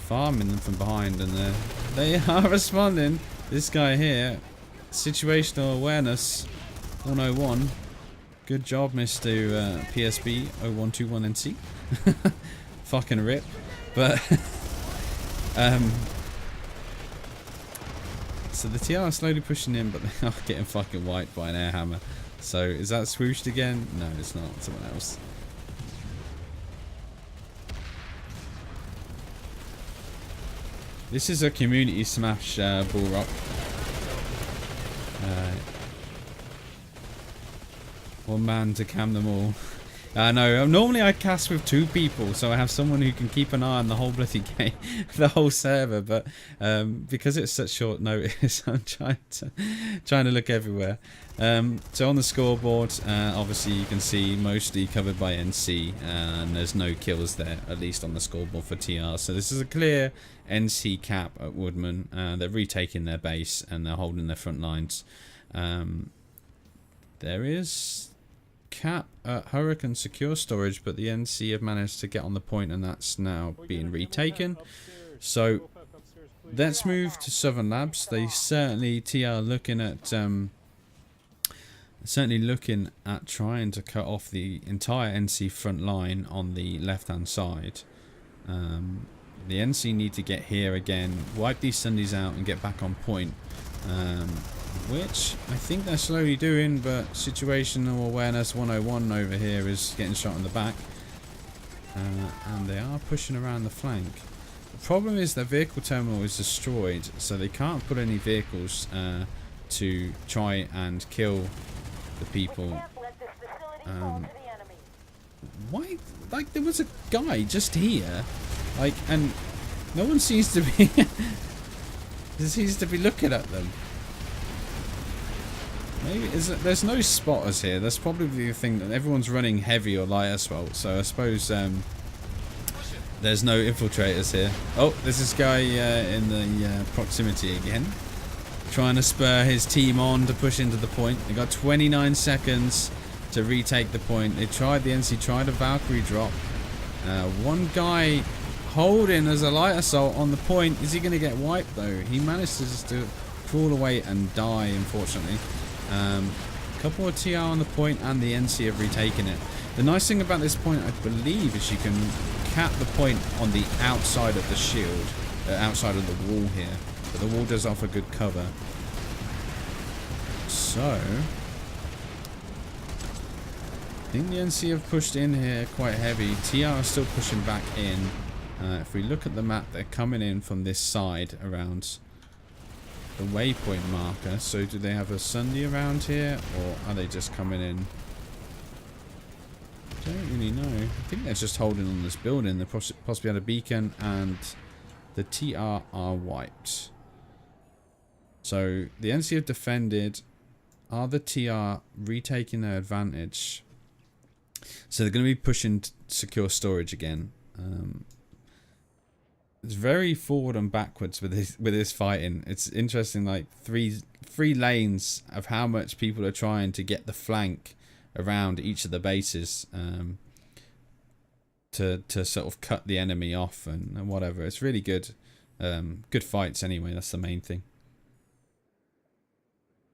farming them from behind, and they are responding. This guy here, situational awareness 101. Good job, Mr. PSB 0121NC. Fucking rip. But so the TR are slowly pushing in, but they are getting fucking wiped by an air hammer. So is that swooshed again? No, it's not. Someone else. This is a community smash bull rock. One man to cam them all. No, normally I cast with 2 people, so I have someone who can keep an eye on the whole bloody game, the whole server. But because it's such short notice, I'm trying to look everywhere. So on the scoreboard, obviously you can see mostly covered by NC, and there's no kills there, at least on the scoreboard for TR. So this is a clear NC cap at Woodman. They're retaking their base and they're holding their front lines. There is cap at Hurricane secure storage, but the NC have managed to get on the point, and that's now being retaken. So let's move to Southern Labs. They certainly TR looking at trying to cut off the entire NC front line on the left hand side. The NC need to get here again, wipe these Sundays out and get back on point, which I think they're slowly doing, but situational awareness 101 over here is getting shot in the back, and they are pushing around the flank. The problem is their vehicle terminal is destroyed, so they can't put any vehicles to try and kill the people. Why? Like, there was a guy just here, like, and no one seems to be looking at them. Maybe there's no spotters here. That's probably the thing, that everyone's running heavy or light assault. So I suppose there's no infiltrators here. Oh, there's this guy in the proximity again, trying to spur his team on to push into the point. They got 29 seconds to retake the point. The NC tried a Valkyrie drop. One guy holding as a light assault on the point. Is he going to get wiped though? He managed to just crawl away and die, unfortunately. A couple of TR on the point, and the NC have retaken it. The nice thing about this point, I believe, is you can cap the point on the outside of the shield, outside of the wall here. But the wall does offer good cover. So I think the NC have pushed in here quite heavy. TR are still pushing back in. If we look at the map, they're coming in from this side around the waypoint marker. So do they have a Sunday around here, or are they just coming in? I don't really know. I think they're just holding on this building. They possibly had a beacon, and the TR are wiped. So the NC have defended. Are the TR retaking their advantage? So they're going to be pushing secure storage again. It's very forward and backwards with this fighting. It's interesting, like three lanes of how much people are trying to get the flank around each of the bases, to sort of cut the enemy off and whatever. It's really good. Good fights anyway. That's the main thing.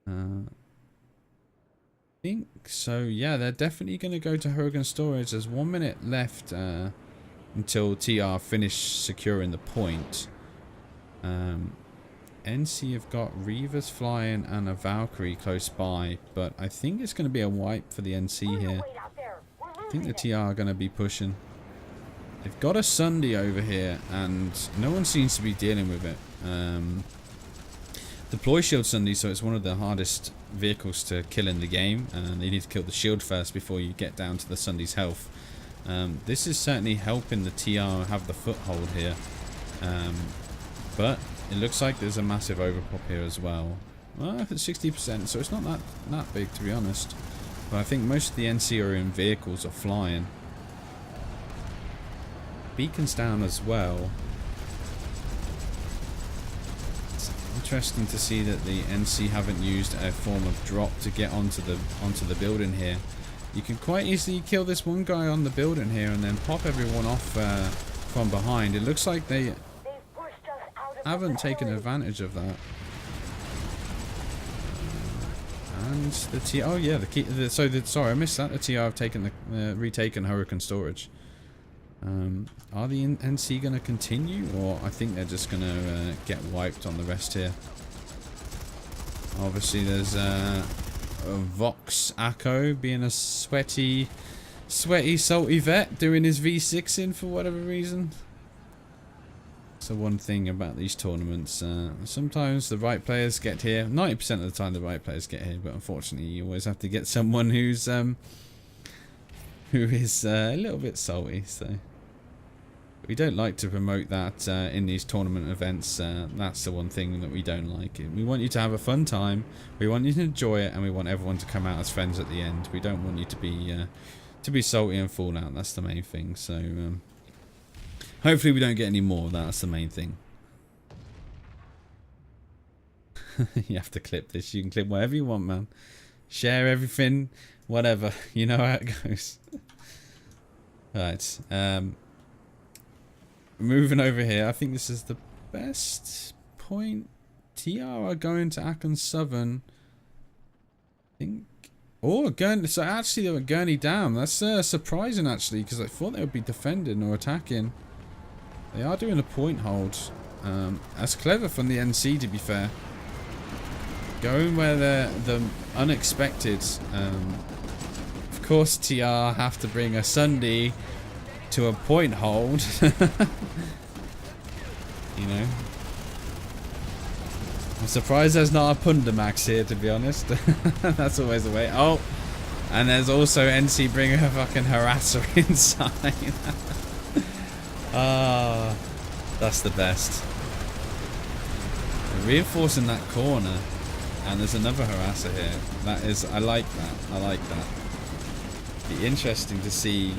I think so. Yeah, they're definitely going to go to Hurricane storage. There's 1 minute left until TR finish securing the point. NC have got Reavers flying and a Valkyrie close by, but I think it's going to be a wipe for the NC here. I think the TR are going to be pushing. They've got a Sunday over here, and no one seems to be dealing with it. Deploy shield Sunday, so it's one of the hardest vehicles to kill in the game, and you need to kill the shield first before you get down to the Sunday's health. This is certainly helping the TR have the foothold here, but it looks like there's a massive overpop here as well. Well, if it's 60%, so it's not that big, to be honest. But I think most of the NC are in vehicles or flying. Beacons down as well. It's interesting to see that the NC haven't used a form of drop to get onto the building here. You can quite easily kill this one guy on the building here and then pop everyone off from behind. It looks like they They've pushed us out of the haven't taken facility. advantage of that. And the TR, oh yeah, the key. Sorry, I missed that. The TR have taken the retaken Hurricane storage. Are the NC going to continue, or I think they're just going to get wiped on the rest here. Obviously, there's Vox Acco being a sweaty, salty vet doing his V6 in for whatever reason. So one thing about these tournaments, sometimes the right players get here. 90% of the time the right players get here, but unfortunately you always have to get someone who is a little bit salty. So we don't like to promote that in these tournament events. That's the one thing that we don't like. We want you to have a fun time, we want you to enjoy it, and we want everyone to come out as friends at the end. We don't want you to be salty and fall out. That's the main thing. So hopefully we don't get any more of that. That's the main thing. You have to clip this. You can clip whatever you want, man. Share everything, whatever. You know how it goes. Right. Moving over here. I think this is the best point. TR are going to Aachen Southern. I think. Oh, Gurney. So actually they were Gurney down. That's surprising actually, because I thought they would be defending or attacking. They are doing a point hold. That's clever from the NC, to be fair. Going where they're the unexpected. Of course, TR have to bring a Sunday to a point hold. You know. I'm surprised there's not a Pundamax here, to be honest. That's always the way. Oh, and there's also NC bringing a fucking harasser inside. Ah, that's the best. They're reinforcing that corner, and there's another harasser here. That is, I like that. I like that. Be interesting to see.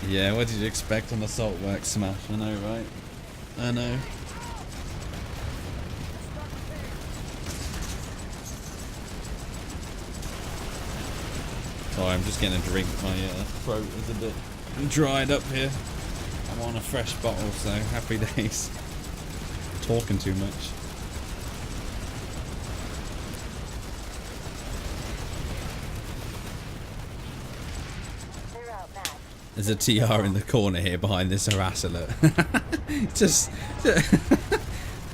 Yeah, what did you expect on Assault Works Smash? I know, right? I know. Sorry, I'm just getting a drink. My throat is a bit dried up here. I'm on a fresh bottle, so happy days. Talking too much. They're out, Matt. There's a TR in the corner here behind this harasser. Look. Just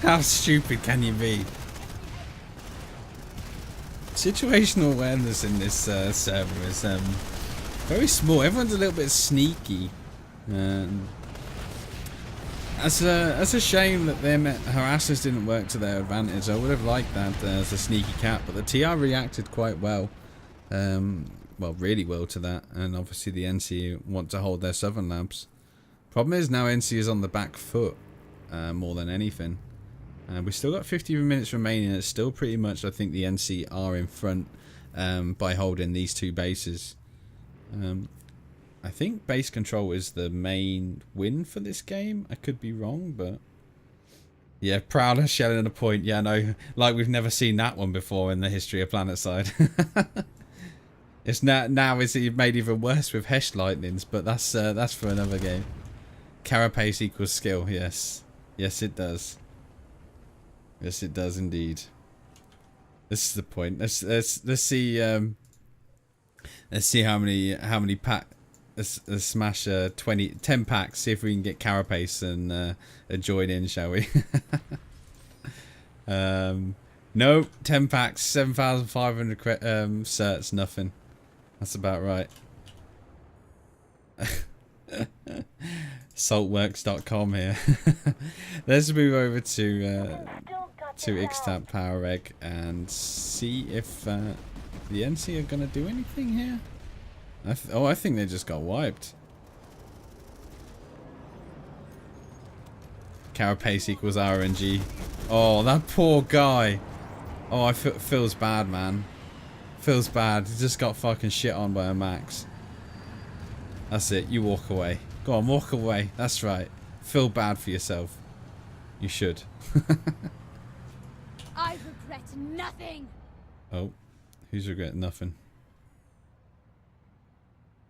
how stupid can you be? Situational awareness in this server is very small. Everyone's a little bit sneaky. That's a shame that their harassers didn't work to their advantage. I would have liked that as a sneaky cat, but the TR reacted quite well. Well, really well to that, and obviously the NC want to hold their southern labs. Problem is now NC is on the back foot more than anything. We've still got 50 minutes remaining. It's still pretty much, I think, the NC are in front by holding these two bases. I think base control is the main win for this game. I could be wrong, but yeah, Prowler shelling a point. Yeah, no, like we've never seen that one before in the history of Planetside. It's now it's made even worse with Hesh lightnings, but that's for another game. Carapace equals skill. Yes, yes, it does. Yes, it does indeed. This is the point. Let's see. Let's see how many pack. Let's smash 10 packs. See if we can get Carapace and join in, shall we? No, 10 packs, 7,500 certs, nothing. That's about right. Saltworks.com here. Let's move over to Still got the Ixtab Power Egg and see if the NC are gonna do anything here. I think they just got wiped. Carapace equals RNG. Oh, that poor guy. Oh, feels bad, man. Feels bad. He just got fucking shit on by a Max. That's it. You walk away. Go on, walk away. That's right. Feel bad for yourself. You should. I regret nothing. Oh, who's regretting nothing?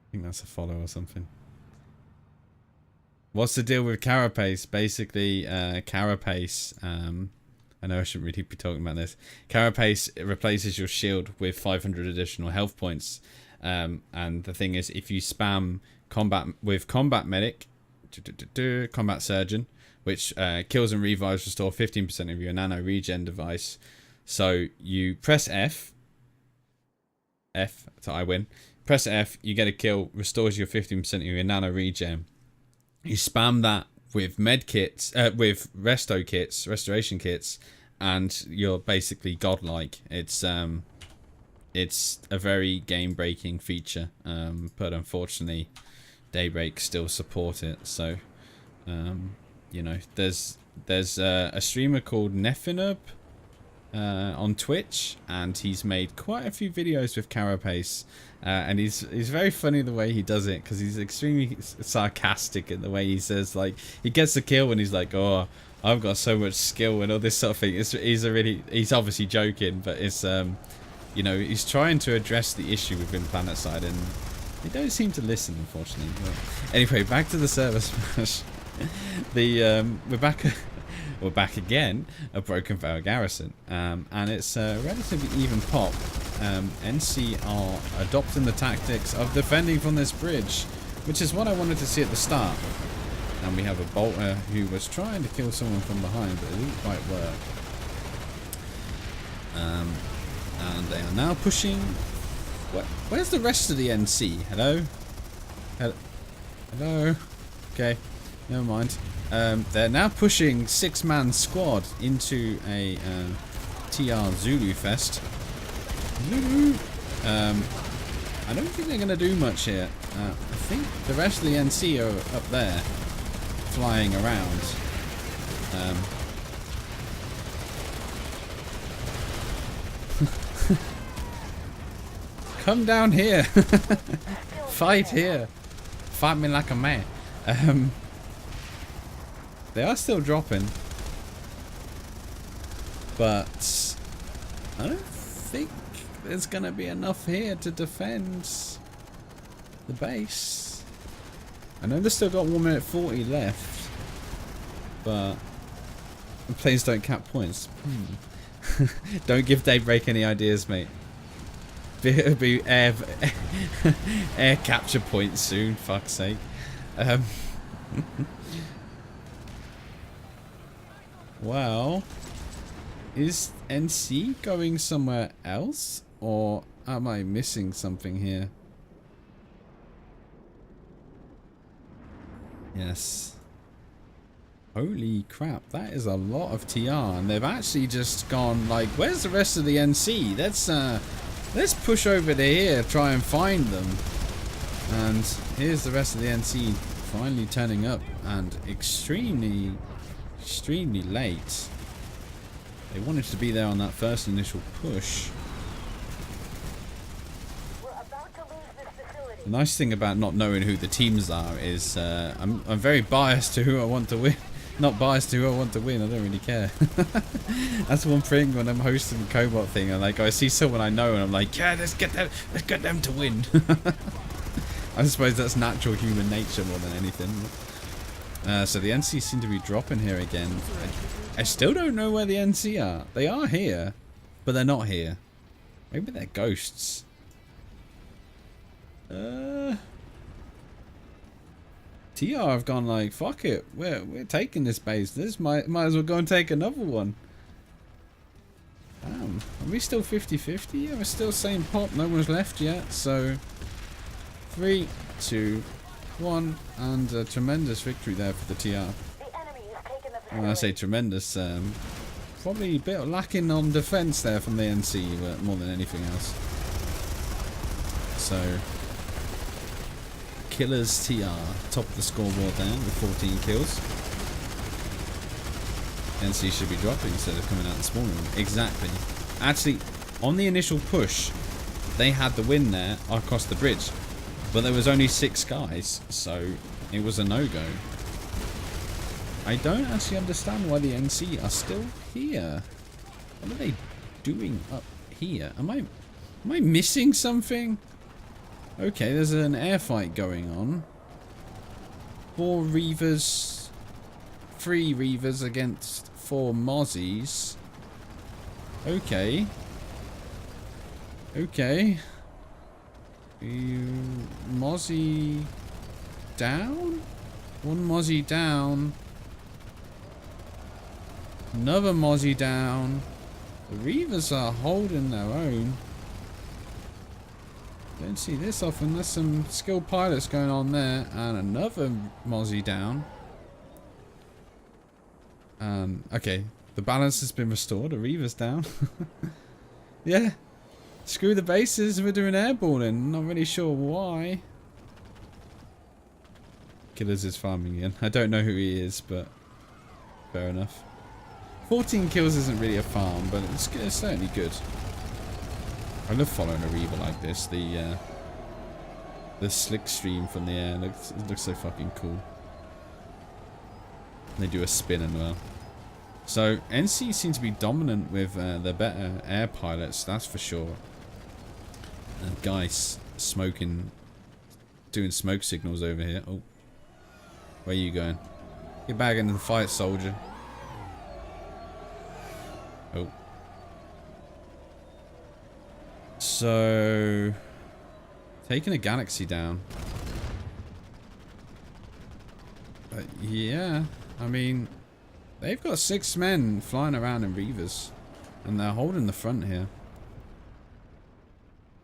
I think that's a follow or something. What's the deal with Carapace? Basically, Carapace, I know I shouldn't really be talking about this. Carapace replaces your shield with 500 additional health points. And the thing is, if you spam combat with Combat Medic, Combat Surgeon, which kills and revives, restore 15% of your nano regen device. So you press F, so I win. Press F, you get a kill, restores your 15% of your nano regen. You spam that with med kits, with restoration kits, and you're basically godlike. It's a very game-breaking feature, but unfortunately, Daybreak still support it. So, you know, there's a streamer called Nefinub on Twitch, and he's made quite a few videos with Carapace. And he's very funny the way he does it, because he's extremely sarcastic in the way he says, like, he gets a kill and he's like, oh, I've got so much skill and all this sort of thing. He's obviously joking, but it's you know, he's trying to address the issue within Planetside, and they don't seem to listen, unfortunately. But anyway, back to the server smash. We're back again at Broken Vale Garrison, and it's a relatively even pop. NC are adopting the tactics of defending from this bridge, which is what I wanted to see at the start. And we have a bolter who was trying to kill someone from behind, but it didn't quite work. And they are now pushing. Where's the rest of the NC? Hello? Hello? Okay, never mind. They're now pushing 6-man squad into a TR Zulu Fest. Zulu! I don't think they're going to do much here. I think the rest of the NC are up there, flying around. Come down here! Fight here! Fight me like a man. They are still dropping, but I don't think there's going to be enough here to defend the base. I know they've still got 1 minute 40 left, but the planes don't cap points. Don't give Daybreak any ideas, mate. It'll be air capture points soon, fuck's sake. Well, is NC going somewhere else, or am I missing something here? Yes. Holy crap, that is a lot of TR, and they've actually just gone like, where's the rest of the NC? Let's push over to here, try and find them. And here's the rest of the NC finally turning up, and extremely late. They wanted to be there on that first initial push. We're about to lose this facility. The nice thing about not knowing who the teams are is I'm very biased to who I want to win. Not biased to who I want to win. I don't really care. That's one thing when I'm hosting the Cobot thing. I see someone I know and I'm like, yeah, let's get them to win. I suppose that's natural human nature more than anything. So the NC seem to be dropping here again. I still don't know where the NC are. They are here, but they're not here. Maybe they're ghosts. TR have gone like, fuck it. We're taking this base. This might as well go and take another one. Damn. Are we still 50-50? Yeah, we're still same pop. No one's left yet. So 3, 2, 1, and a tremendous victory there for the TR. The enemy has taken the When I say tremendous, probably a bit lacking on defense there from the NC, but more than anything else. So, Killers TR, top of the scoreboard there with 14 kills. NC should be dropping instead of coming out the spawn room. Exactly. Actually, on the initial push, they had the win there across the bridge. But there was only 6 guys, so it was a no-go. I don't actually understand why the NC are still here. What are they doing up here? Am I missing something? Okay, there's an air fight going on. 4 Reavers, 3 Reavers against 4 Mozzies. Okay. Okay. Mozzie down? 1 Mozzie down. Another Mozzie down. The Reavers are holding their own. Don't see this often. There's some skilled pilots going on there. And another Mozzie down. Okay. The balance has been restored. A Reaver's down. Yeah. Screw the bases. We're doing airballing. Not really sure why. Killers is farming again. I don't know who he is, but fair enough. 14 kills isn't really a farm, but it's certainly good. I love following a Reaver like this. The slick stream from the air looks so fucking cool. They do a spin as well. So NC seem to be dominant with the better air pilots, that's for sure. Guys smoking, doing smoke signals over here. Oh, where are you going? Get back into the fight, soldier. Oh. So, taking a galaxy down. Yeah, I mean, they've got 6 men flying around in Reavers, and they're holding the front here.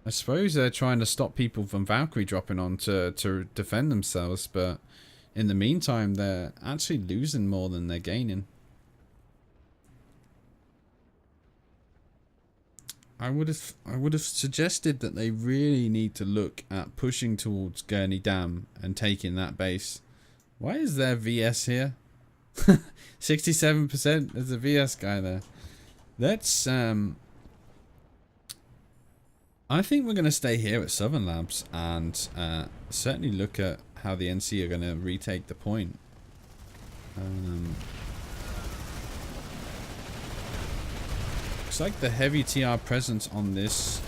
I suppose they're trying to stop people from Valkyrie dropping on to defend themselves, but in the meantime, they're actually losing more than they're gaining. I would have suggested that they really need to look at pushing towards Gurney Dam and taking that base. Why is there VS here? 67%. There's a VS guy there. Let's I think we're going to stay here at Southern Labs and certainly look at how the NC are going to retake the point. Looks like the heavy TR presence on this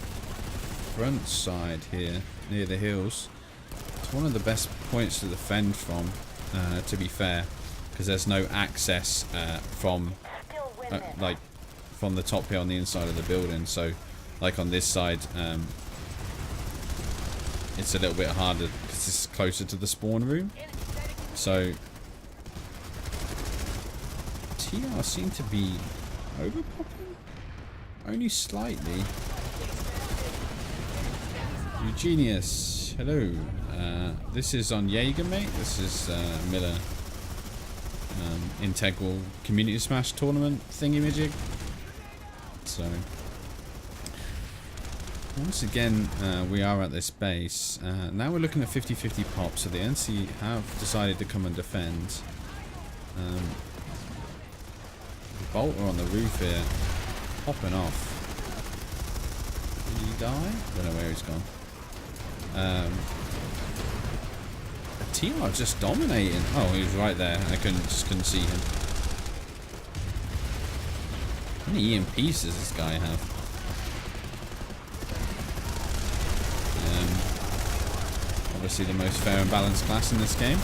front side here, near the hills. It's one of the best points to defend from, to be fair, because there's no access from like from the top here on the inside of the building. So, like on this side, it's a little bit harder because it's closer to the spawn room. So, TR seem to be overpopping. Only slightly. Eugenius, hello. This is on Jaeger, mate. This is Miller Integral Community Smash Tournament thingy-majig. So, once again, we are at this base. Now we're looking at 50-50 pop, so the NC have decided to come and defend. The bolter on the roof here. Popping off. Did he die? I don't know where he's gone. TR just dominating. Oh, he was right there. I just couldn't see him. How many EMPs does this guy have? Obviously the most fair and balanced class in this game.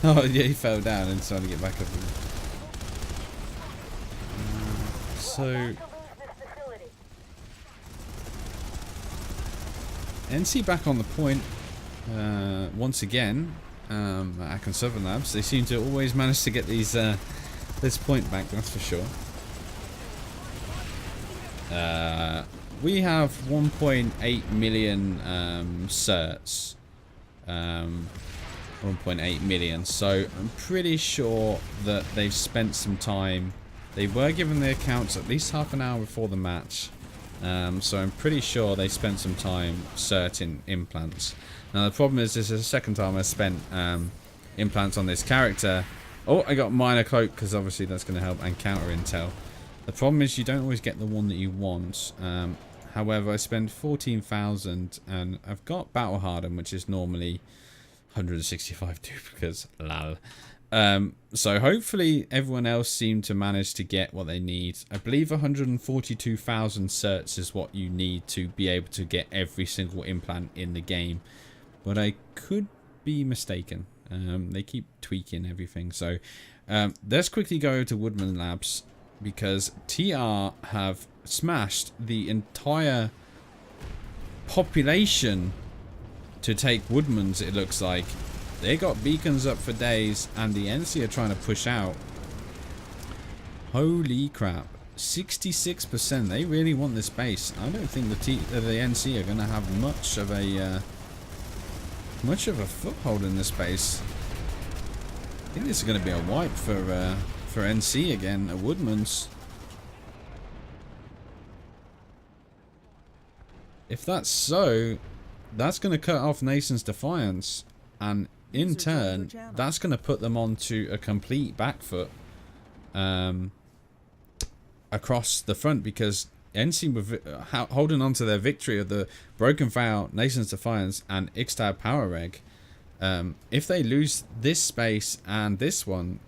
Oh yeah, he fell down and started to get back up again. So NC back on the point once again at Akron Southern Labs. They seem to always manage to get these this point back, that's for sure. we have 1.8 million certs. 1.8 million. So I'm pretty sure that they've spent some time. They were given the accounts at least half an hour before the match. So I'm pretty sure they spent some time certing implants. Now the problem is this is the second time I spent implants on this character. Oh, I got minor cloak because obviously that's going to help, and counter intel. The problem is you don't always get the one that you want. However, I spend 14,000 and I've got battle harden, which is normally 165 duplicates. Lol. So hopefully everyone else seemed to manage to get what they need. I believe 142,000 certs is what you need to be able to get every single implant in the game. But I could be mistaken. They keep tweaking everything. So let's quickly go to Woodman Labs, because TR have smashed the entire population to take Woodmans, it looks like. They got beacons up for days, and the NC are trying to push out. Holy crap. 66%. They really want this base. I don't think the NC are going to have much of a foothold in this base. I think this is going to be a wipe for NC again, at Woodman's. If that's so, that's going to cut off Nason's Defiance, and in turn, that's going to put them onto a complete back foot across the front, because NC were holding on to their victory of the Broken Vow, Nason's Defiance, and Ixtab Power Reg. If they lose this space and this one,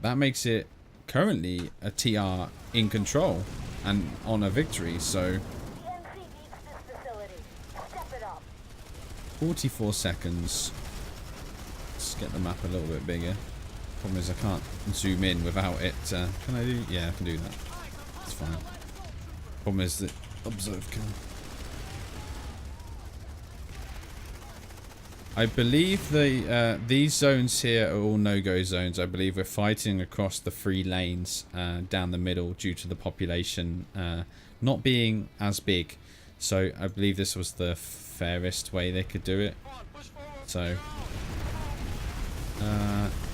that makes it currently a TR in control and on a victory. So 44 seconds. Let's get the map a little bit bigger. Problem is I can't zoom in without it. Can I do? Yeah, I can do that. It's fine. Problem is that observe can. I believe these zones here are all no-go zones. I believe we're fighting across the 3 lanes down the middle due to the population not being as big. So I believe this was the fairest way they could do it. So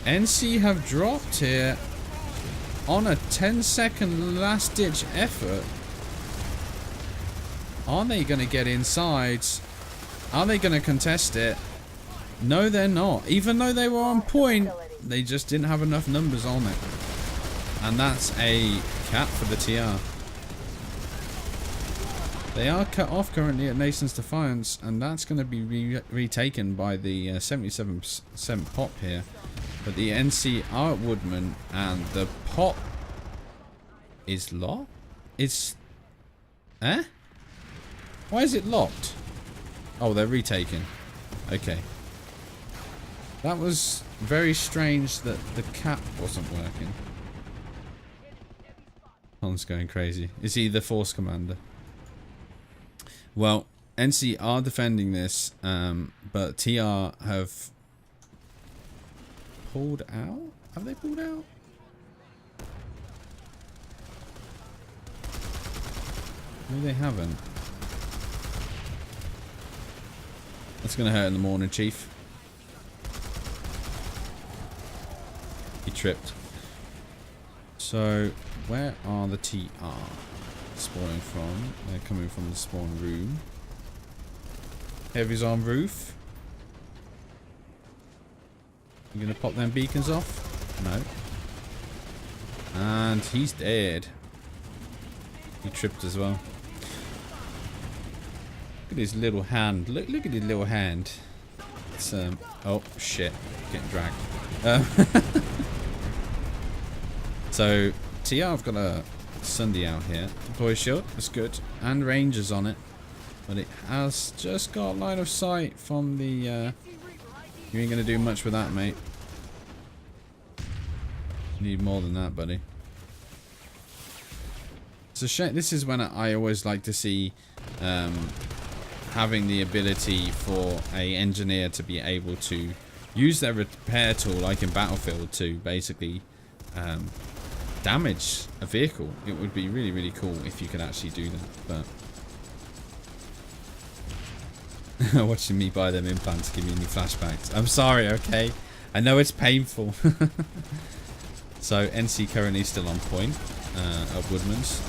NC have dropped here on a 10-second last-ditch effort. Are they going to get inside? Are they going to contest it? No, they're not. Even though they were on point, they just didn't have enough numbers on it. And that's a cap for the TR. They are cut off currently at Nason's Defiance, and that's going to be retaken by the 77% pop here. But the NC are at Woodman, and the pop is locked? It's... Eh? Why is it locked? Oh, they're retaking. Okay. That was very strange that the cap wasn't working. Tom's going crazy. Is he the Force Commander? Well, NC are defending this, but TR have pulled out? Have they pulled out? No, they haven't. That's going to hurt in the morning, Chief. He tripped. So, where are the TR spawning from? They're coming from the spawn room. Heavy's on roof. You gonna pop them beacons off? No. And he's dead. He tripped as well. Look at his little hand. Look at his little hand. It's oh shit, getting dragged. So TR have got a Sunday out here. Deploy shield, that's good, and Rangers on it, but it has just got line of sight from the. You ain't gonna do much with that, mate. You need more than that, buddy. It's a shame. This is when I always like to see having the ability for a engineer to be able to use their repair tool, like in Battlefield, to basically damage a vehicle. It would be really, really cool if you could actually do that. But Watching me buy them implants give me any flashbacks. I'm sorry, okay? I know it's painful. So NC currently still on point at Woodman's.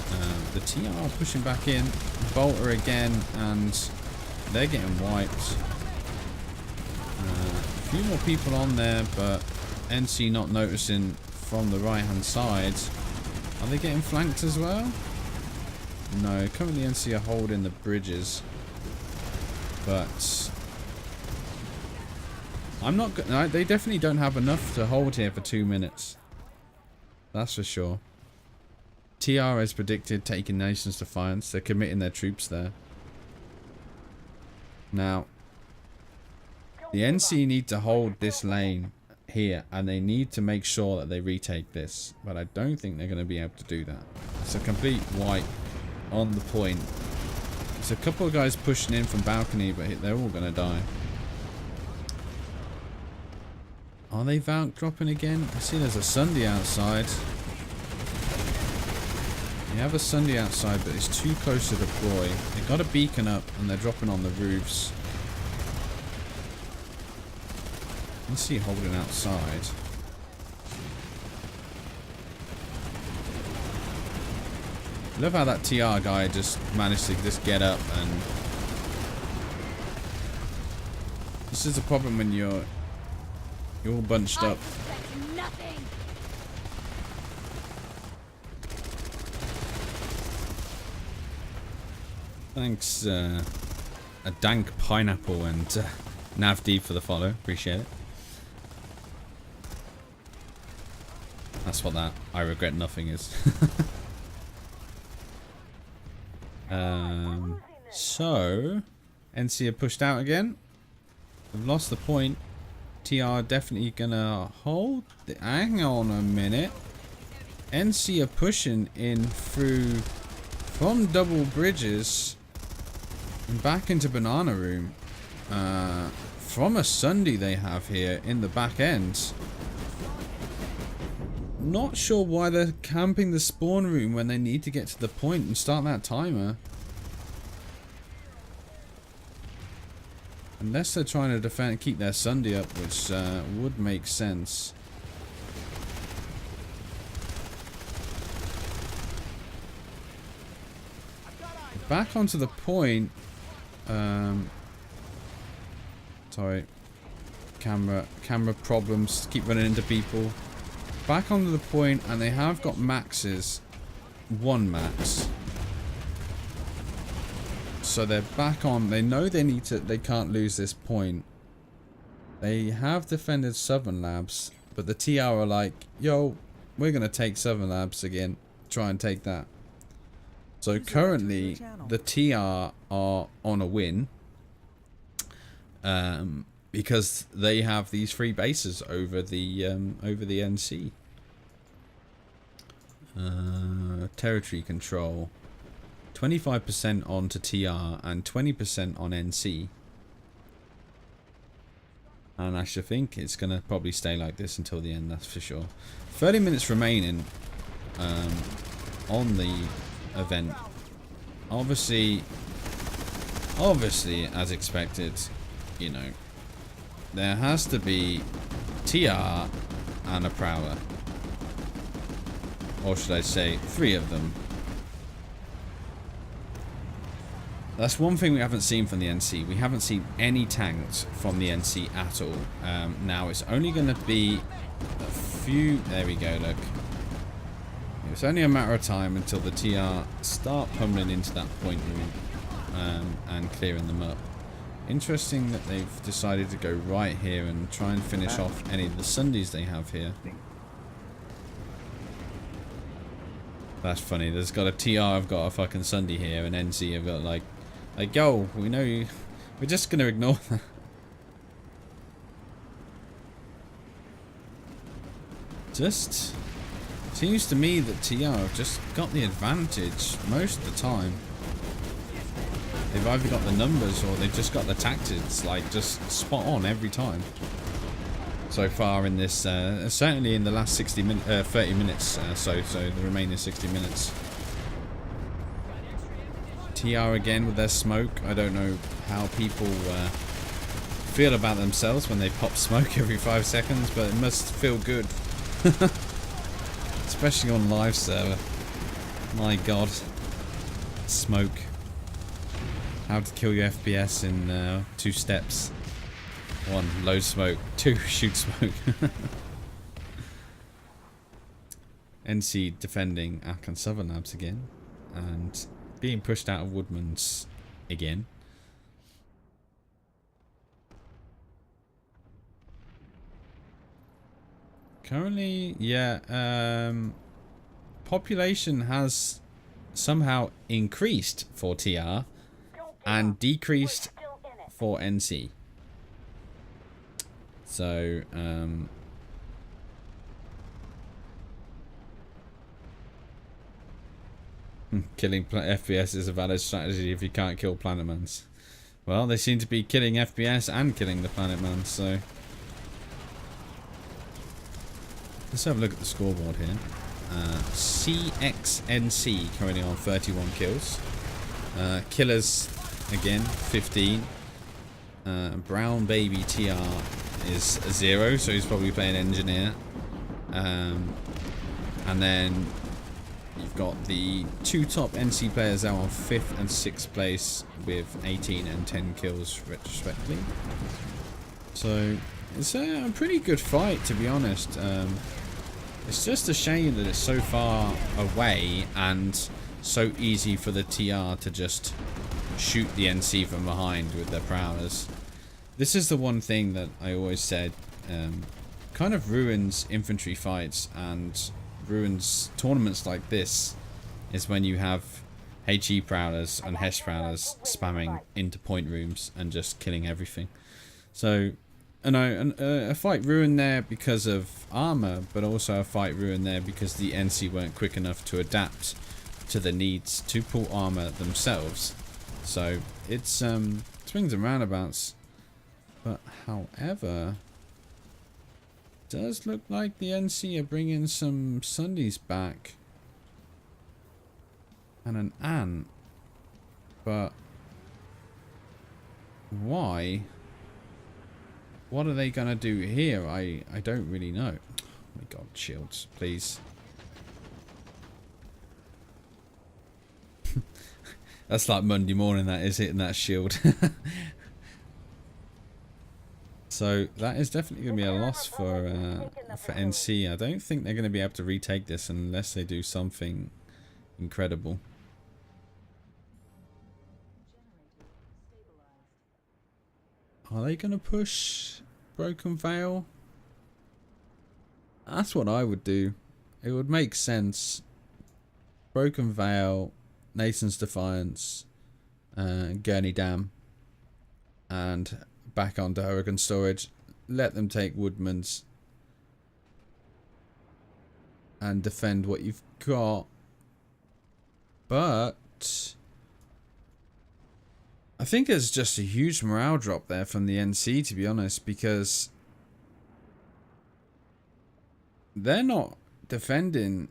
The TR pushing back in. Bolter again, and they're getting wiped. A few more people on there, but NC not noticing from the right hand side. Are they getting flanked as well? No, currently NC are holding the bridges. But I'm not no, they definitely don't have enough to hold here for 2 minutes. That's for sure. TR has predicted taking Nation's Defiance. They're committing their troops there. Now, the NC need to hold this lane here, and they need to make sure that they retake this. But I don't think they're going to be able to do that. It's a complete wipe on the point. There's a couple of guys pushing in from balcony, but they're all going to die. Are they Valk dropping again? I see there's a Sunday outside. You have a Sunday outside, but it's too close to deploy. They got a beacon up, and they're dropping on the roofs. Let's see holding outside. I love how that TR guy just managed to just get up, and this is a problem when you're all bunched up. Nothing. Thanks, a dank pineapple and Navdeep for the follow. Appreciate it. That's what that I regret nothing is. So NC are pushed out again. They've lost the point. TR definitely gonna hold. Hang on a minute. NC are pushing in through from double bridges and back into banana room. From a Sunday they have here in the back end. Not sure why they're camping the spawn room when they need to get to the point and start that timer. Unless they're trying to defend, keep their Sunday up, which would make sense. Back onto the point. Sorry. Camera problems. Keep running into people. Back onto the point, and they have got maxes. 1 max. So they're back on. They know they need to. They can't lose this point. They have defended Southern Labs, but the TR are like, "Yo, we're gonna take Southern Labs again. Try and take that." So currently, the TR are on a win, because they have these 3 bases over the NC. Territory control. 25% on to TR and 20% on NC. And I should think it's going to probably stay like this until the end, that's for sure. 30 minutes remaining on the event. Obviously, as expected, you know, there has to be TR and a Prowler. Or should I say 3 of them. That's one thing we haven't seen from the NC. We haven't seen any tanks from the NC at all. Now it's only going to be a few... There we go, look. It's only a matter of time until the TR start pummeling into that point room and clearing them up. Interesting that they've decided to go right here and try and finish off any of the Sundays they have here. That's funny. There's got a TR, I've got a fucking Sunday here, and NC have got like, yo, we know you. We're just gonna ignore that. Just seems to me that TR have just got the advantage most of the time. They've either got the numbers or they've just got the tactics, like just spot on every time. So far in this, certainly in the last 30 minutes, so the remaining 60 minutes. TR again with their smoke. I don't know how people feel about themselves when they pop smoke every 5 seconds, but it must feel good. Especially on live server. My god. Smoke. How to kill your FPS in 2 steps. 1, load smoke. 2, shoot smoke. NC defending Arkan Southern Labs again. And being pushed out of Woodman's again. Currently, yeah, population has somehow increased for TR and decreased for NC. So, killing FPS is a valid strategy if you can't kill Planetmans. Well, they seem to be killing FPS and killing the Planetmans, so... Let's have a look at the scoreboard here. CXNC currently on 31 kills. Killers, again, 15. Brown Baby TR is 0, so he's probably playing Engineer. And then you've got the 2 top NC players out on 5th and 6th place with 18 and 10 kills respectively. So it's a pretty good fight, to be honest. It's just a shame that it's so far away and so easy for the TR to just shoot the NC from behind with their prowlers. This is the one thing that I always said kind of ruins infantry fights and ruins tournaments like this, is when you have HE prowlers and HESH prowlers spamming into point rooms and just killing everything. So, a fight ruined there because of armor, but also a fight ruined there because the NC weren't quick enough to adapt to the needs to pull armor themselves. So it's swings and roundabouts. But however, it does look like the NC are bringing some Sundays back and an ant, but why? What are they gonna do here? I don't really know. Oh my god, shields, please. That's like Monday morning, that is, hitting that shield. So that is definitely gonna be a loss for NC. I don't think they're gonna be able to retake this unless they do something incredible. Are they going to push Broken Veil? That's what I would do. It would make sense. Broken Veil, Nathan's Defiance, Gurney Dam, and back onto Hurricane Storage. Let them take Woodman's and defend what you've got. But I think there's just a huge morale drop there from the NC, to be honest, because they're not defending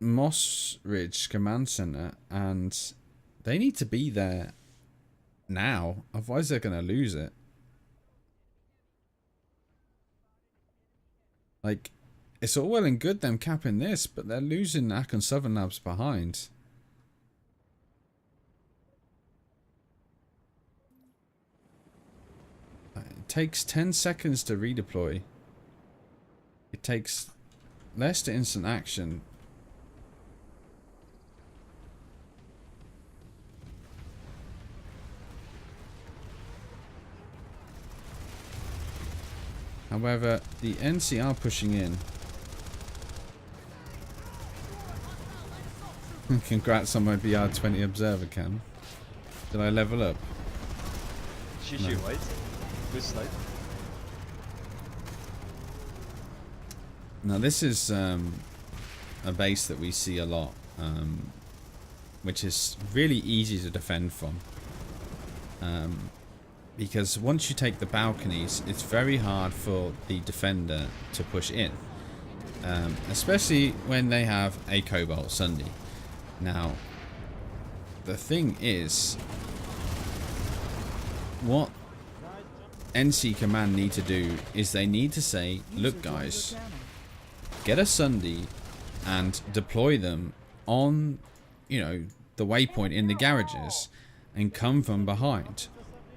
Moss Ridge Command Center, and they need to be there now, otherwise they're going to lose it. Like, it's all well and good them capping this, but they're losing Arkan Southern Labs behind. It takes 10 seconds to redeploy. It takes less to instant action. However, the NC are pushing in. Congrats on my BR20 observer cam. Did I level up? She's No. you, right? Good snipe. Now this is a base that we see a lot, which is really easy to defend from. Because once you take the balconies, it's very hard for the defender to push in. Especially when they have a Cobalt Sunday. Now, the thing is, what NC Command need to do is they need to say, look guys, get a Sunday and deploy them on, you know, the waypoint in the garages and come from behind.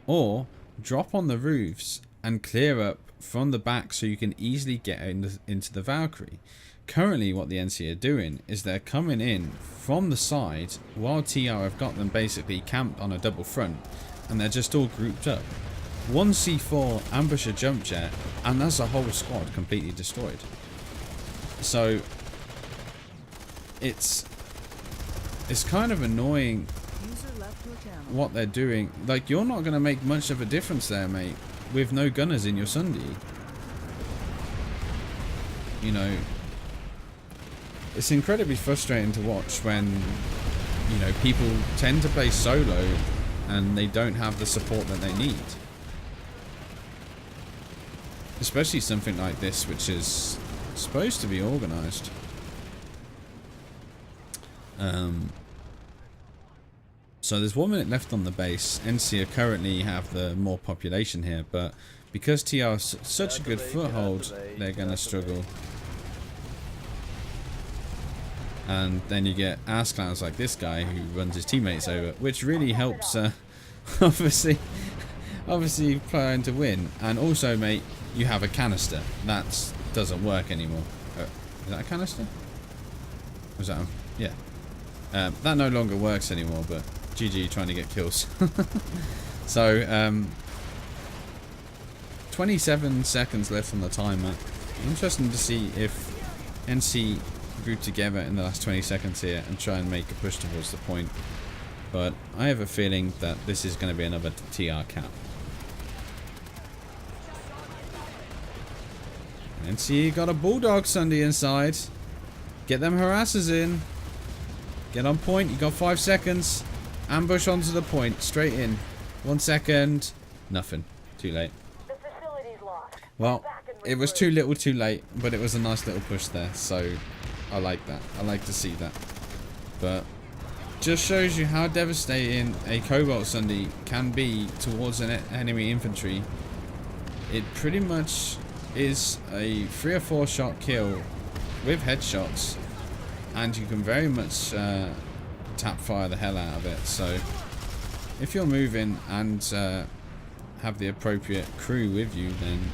Or drop on the roofs and clear up from the back so you can easily get into the Valkyrie. Currently what the NC are doing is they're coming in from the side while TR have got them basically camped on a double front, and they're just all grouped up. One C4 ambush a jump jet and that's a whole squad completely destroyed. So it's kind of annoying what they're doing. Like, you're not going to make much of a difference there, mate, with no gunners in your Sunday. You know, it's incredibly frustrating to watch when, you know, people tend to play solo and they don't have the support that they need. Especially something like this, which is supposed to be organised. So there's 1 minute left on the base. NC currently have the more population here, but because TR is such a good foothold, they're going to struggle. And then you get ass clowns like this guy who runs his teammates over, which really helps, obviously trying to win. And also, mate, you have a canister. That doesn't work anymore. Is that a canister? Was that? Yeah. That no longer works anymore, but GG trying to get kills. So, 27 seconds left on the timer. Interesting to see if NC group together in the last 20 seconds here and try and make a push towards the point. But I have a feeling that this is going to be another TR cap. NC got a Bulldog Sunday inside. Get them harassers in. Get on point. You got 5 seconds. Ambush onto the point. Straight in. 1 second. Nothing. Too late. The facility's lost. Well, it was too little too late, but it was a nice little push there. So I like that. I like to see that. But just shows you how devastating a Cobalt Sunday can be towards an enemy infantry. It pretty much is a 3 or 4 shot kill with headshots, and you can very much tap fire the hell out of it. So if you're moving and have the appropriate crew with you, then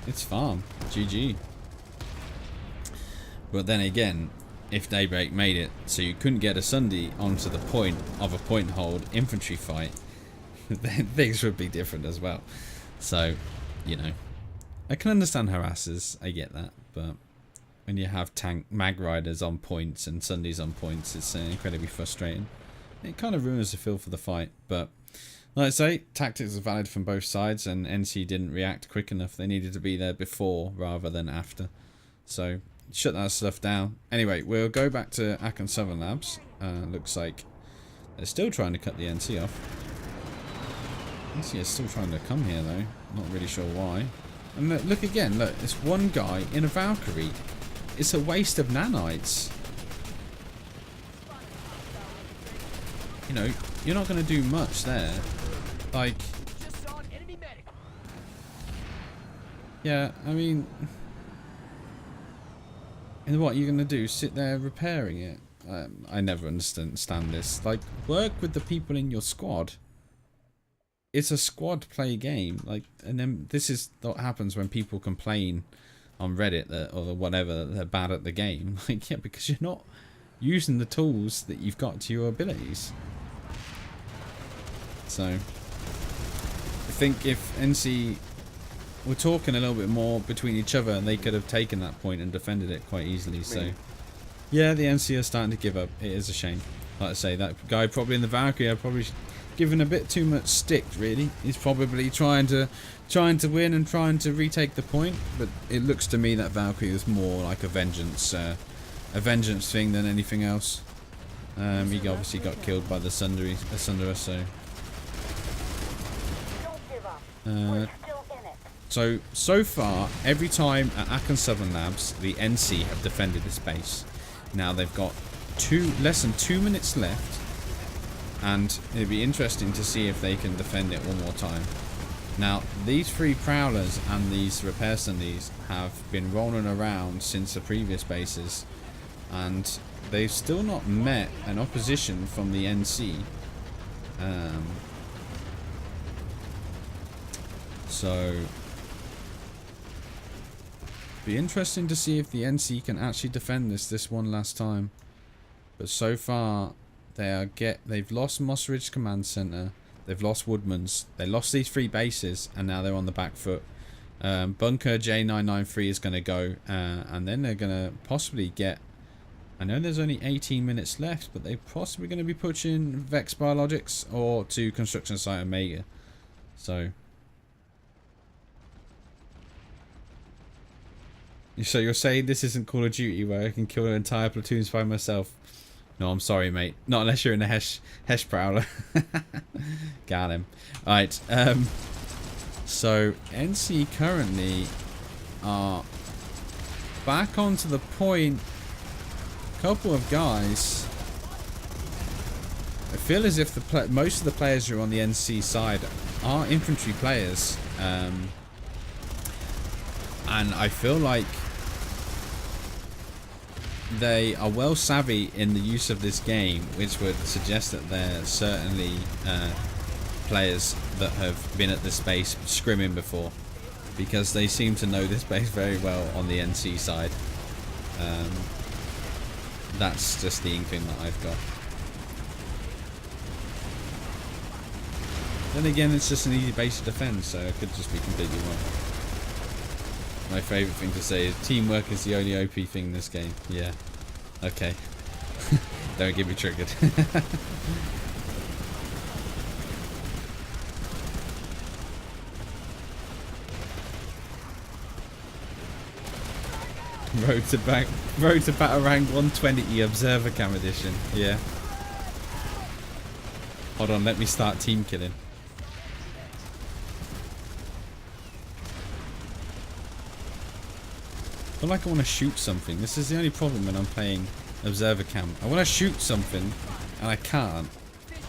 it's farm. GG. But then again, if Daybreak made it so you couldn't get a Sunday onto the point of a point hold infantry fight, then things would be different as well. So, you know, I can understand harassers, I get that, but when you have tank mag riders on points and Sundays on points, it's incredibly frustrating. It kind of ruins the feel for the fight, but like I say, tactics are valid from both sides, and NC didn't react quick enough. They needed to be there before rather than after. So shut that stuff down. Anyway, we'll go back to Aachen Southern Labs. Looks like they're still trying to cut the NC off. NC is still trying to come here though. Not really sure why. And look again, look, it's one guy in a Valkyrie. It's a waste of nanites. You know, you're not going to do much there. Like, yeah, I mean, and what you're going to do? Sit there repairing it? I never understand this. Like, work with the people in your squad. It's a squad play game. Like, and then this is what happens when people complain on Reddit or whatever that they're bad at the game. Like, yeah, because you're not using the tools that you've got to your abilities. So I think if NC were talking a little bit more between each other, they could have taken that point and defended it quite easily. So yeah, the NC are starting to give up. It is a shame. Like I say, that guy probably in the Valkyrie are probably given a bit too much stick, really. He's probably trying to win and trying to retake the point, but it looks to me that Valkyrie is more like a vengeance thing than anything else. He obviously got killed by the Sunderer, so so far every time at Aachen Southern Labs the NC have defended this base. Now they've got less than 2 minutes left, and it'd be interesting to see if they can defend it one more time. Now, these 3 prowlers and these repair sunnies have been rolling around since the previous bases, and they've still not met an opposition from the NC. So be interesting to see if the NC can actually defend this one last time. But so far they've lost Moss Ridge Command Center, they've lost Woodman's, they lost these 3 bases, and now they're on the back foot. Bunker J993 is going to go, and then they're going to possibly get, I know there's only 18 minutes left, but they're possibly going to be pushing Vex Biologics or to Construction Site Omega. So you're saying this isn't Call of Duty where I can kill entire platoons by myself? No, I'm sorry, mate. Not unless you're in a Hesh Prowler. Got him. Alright, so NC currently are back onto the point. Couple of guys. I feel as if most of the players who are on the NC side are infantry players. And I feel like they are well savvy in the use of this game, which would suggest that they're certainly players that have been at this base scrimming before, because they seem to know this base very well on the NC side. That's just the inkling that I've got. Then again, it's just an easy base to defend, so it could just be completely wrong. My favourite thing to say is teamwork is the only OP thing in this game. Yeah. Okay. Don't get me triggered. Road to Battle Rank 120 Observer Cam Edition. Yeah. Hold on, let me start team killing. I feel like I want to shoot something. This is the only problem when I'm playing Observer Cam. I want to shoot something and I can't. I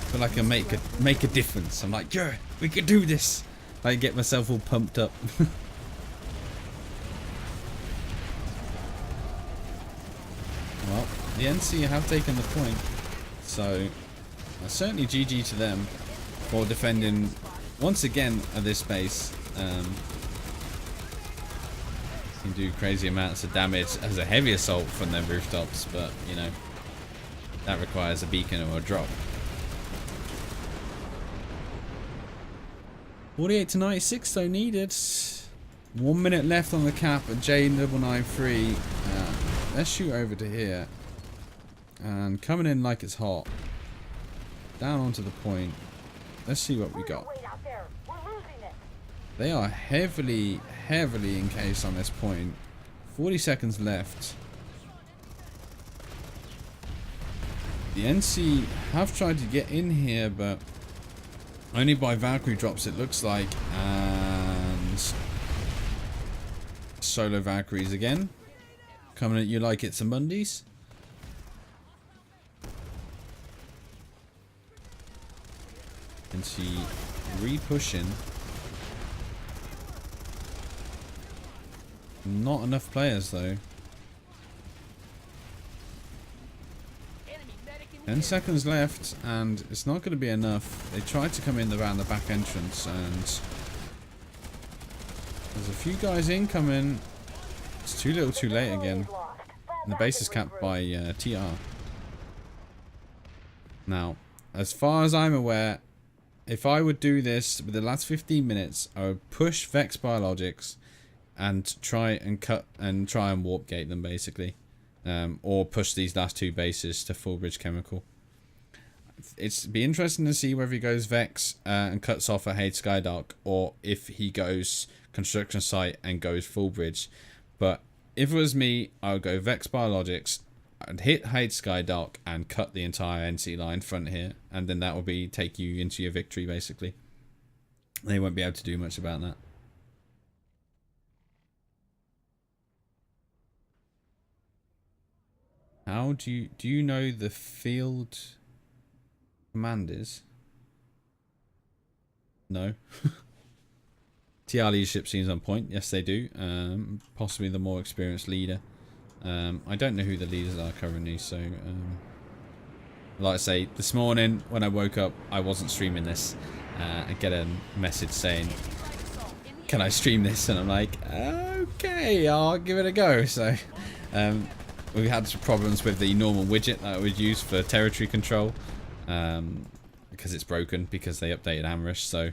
feel like I make a difference. I'm like, yeah, we can do this. I get myself all pumped up. Well, the NC have taken the point, so certainly GG to them for defending once again at this base. Can do crazy amounts of damage as a heavy assault from their rooftops, but you know that requires a beacon or a drop. 48 to 96 though needed. 1 minute left on the cap at J993. Let's shoot over to here and coming in like it's hot down onto the point. Let's see what we got. They are heavily encased on this point. 40 seconds left. The NC have tried to get in here, but only by Valkyrie drops it looks like. And solo Valkyries again. Coming at you like it's a Mondays. NC re-pushing. Not enough players though. 10 seconds left and it's not going to be enough. They tried to come in around the back entrance and there's a few guys incoming. It's too little too late again. And the base is capped by TR. Now, as far as I'm aware, if I would do this with the last 15 minutes, I would push Vex Biologics and try and warp gate them basically, or push these last 2 bases to Full Bridge Chemical. It's be interesting to see whether he goes Vex and cuts off at Hade Skydark, or if he goes Construction Site and goes Full Bridge. But if it was me, I would go Vex Biologics and hit Hade Skydark and cut the entire NC line front here, and then that will be take you into your victory basically. They won't be able to do much about that. How do you know the field commanders? No. TR leadership seems on point. Yes, they do. Possibly the more experienced leader. I don't know who the leaders are currently, so like I say, this morning when I woke up, I wasn't streaming this. I get a message saying, "Can I stream this?" And I'm like, "Okay, I'll give it a go." So we had some problems with the normal widget that I would use for territory control because it's broken because they updated Amrish. So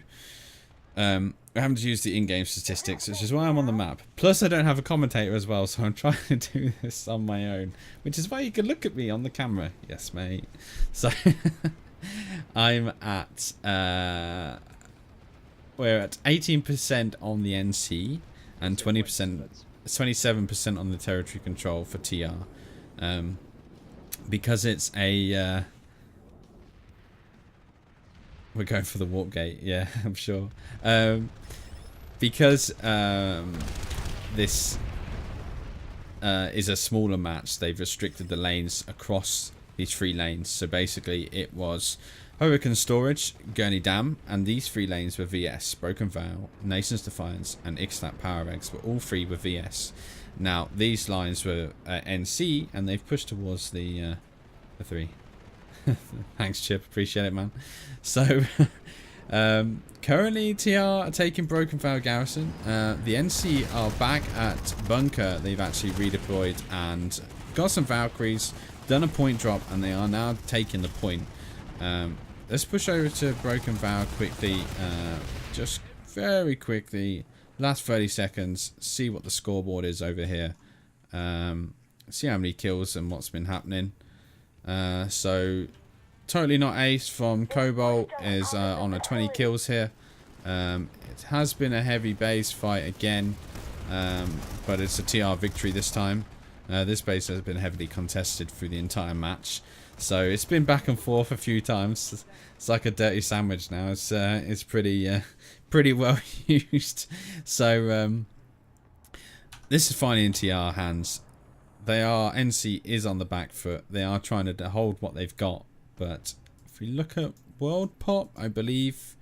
we're having to use the in-game statistics, which is why I'm on the map. Plus, I don't have a commentator as well, so I'm trying to do this on my own, which is why you can look at me on the camera. Yes, mate. So I'm at we're at 18% on the NC and 20%, 27% on the territory control for TR. Because it's a we're going for the warp gate, yeah, I'm sure. Because this is a smaller match, they've restricted the lanes across these 3 lanes. So basically it was Hurricane Storage, Gurney Dam, and these 3 lanes were VS. Broken Vow, Nation's Defiance, and Ixtap Power Eggs were all 3 were VS. Now these lines were NC, and they've pushed towards the 3. Thanks, Chip. Appreciate it, man. So, currently TR are taking Broken Vow Garrison. The NC are back at Bunker. They've actually redeployed and got some Valkyries, done a point drop, and they are now taking the point. Let's push over to Broken Vow quickly. Just very quickly. Last 30 seconds. See what the scoreboard is over here. See how many kills and what's been happening. So totally not ace from Cobalt is on a 20 kills here. It has been a heavy base fight again, but it's a TR victory this time. This base has been heavily contested through the entire match, so it's been back and forth a few times. It's like a dirty sandwich now. It's pretty well used. So this is finally in TR hands. NC is on the back foot. They are trying to hold what they've got, but if we look at World Pop, I believe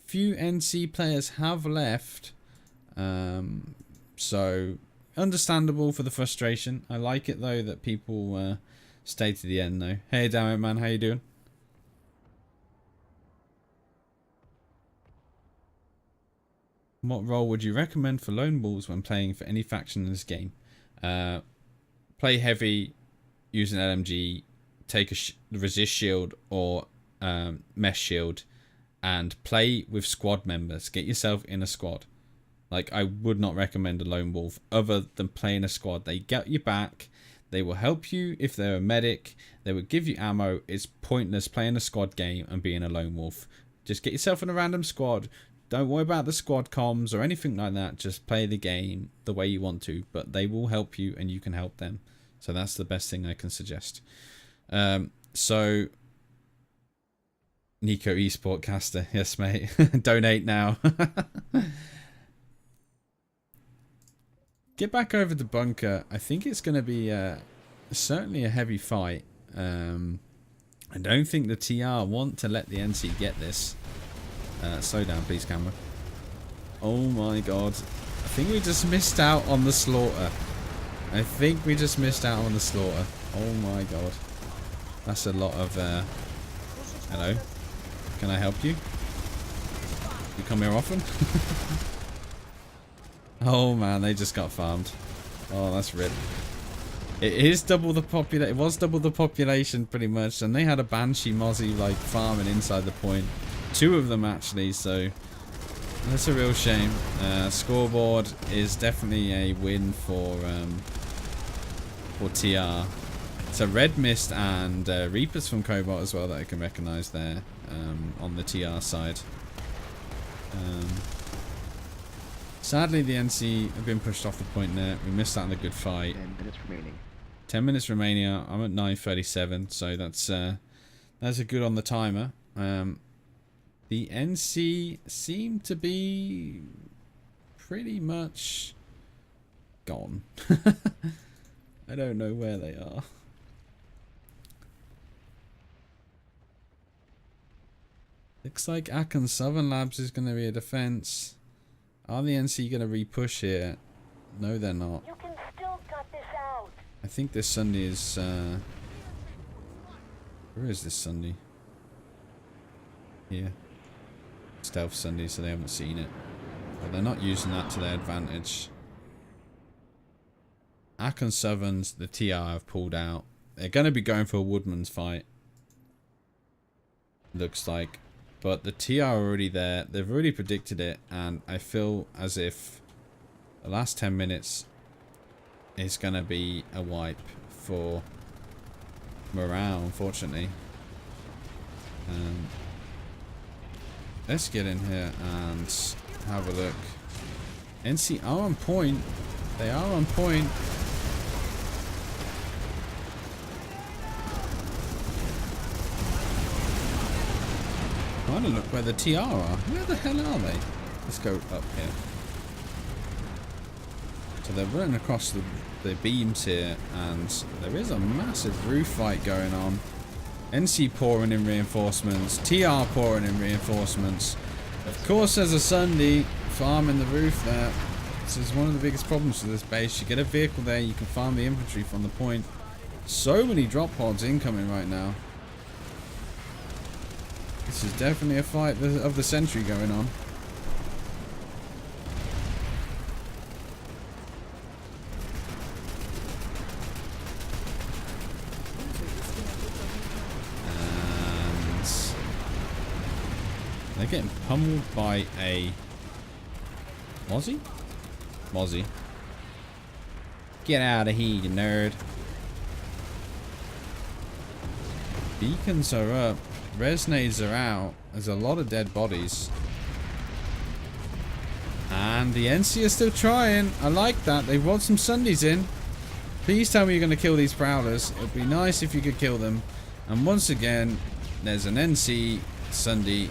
few NC players have left. So understandable for the frustration. I like it though that people stay to the end though. Hey, damn it, man, how you doing? What role would you recommend for lone wolves when playing for any faction in this game? Play heavy, use an LMG, take a resist shield or mesh shield, and play with squad members. Get yourself in a squad. Like, I would not recommend a lone wolf other than playing a squad. They get you back. They will help you if they're a medic. They will give you ammo. It's pointless playing a squad game and being a lone wolf. Just get yourself in a random squad. Don't worry about the squad comms or anything like that. Just play the game the way you want to. But they will help you and you can help them. So that's the best thing I can suggest. So, Nico Esport Caster. Yes, mate. Donate now. Get back over the bunker. I think it's going to be certainly a heavy fight. I don't think the TR want to let the NC get this. Slow down, please, camera. Oh my god. I think we just missed out on the slaughter. Oh my god. That's a lot of... Hello. Can I help you? You come here often? Oh man, they just got farmed. Oh, that's rip. It is double the population. It was double the population pretty much. And they had a Banshee Mozzie like farming inside the point. 2 of them actually, so that's a real shame. Scoreboard is definitely a win for TR. So Red Mist and Reapers from Cobalt as well that I can recognise there on the TR side. Sadly, the NC have been pushed off the point there. We missed out on a good fight. 10 minutes remaining. 10 minutes remaining. I'm at 9:37, so that's a good on the timer. The NC seem to be pretty much gone. I don't know where they are. Looks like Akon Southern Labs is going to be a defense. Are the NC going to re-push here? No, they're not. You can still cut this out. I think this Sunday is... where is this Sunday? Here. Stealth Sunday, so they haven't seen it. But they're not using that to their advantage. Akon Southerns, the TR have pulled out. They're going to be going for a Woodman's fight. Looks like. But the TR are already there. They've already predicted it. And I feel as if the last 10 minutes is going to be a wipe for morale, unfortunately. Let's get in here and have a look. NC are on point. They are on point. I want to look where the TR are. Where the hell are they? Let's go up here. So they're running across the beams here, and there is a massive roof fight going on. NC pouring in reinforcements. TR pouring in reinforcements. Of course, there's a Sunday farming the roof there. This is one of the biggest problems with this base. You get a vehicle there, you can farm the infantry from the point. So many drop pods incoming right now. This is definitely a fight of the century going on. And they're getting pummeled by a Mozzie? Mozzie. Get out of here, you nerd. Beacons are up. Resonators are out. There's a lot of dead bodies. And the NC are still trying. I like that. They've rolled some Sundays in. Please tell me you're going to kill these Prowlers. It would be nice if you could kill them. And once again, there's an NC Sunday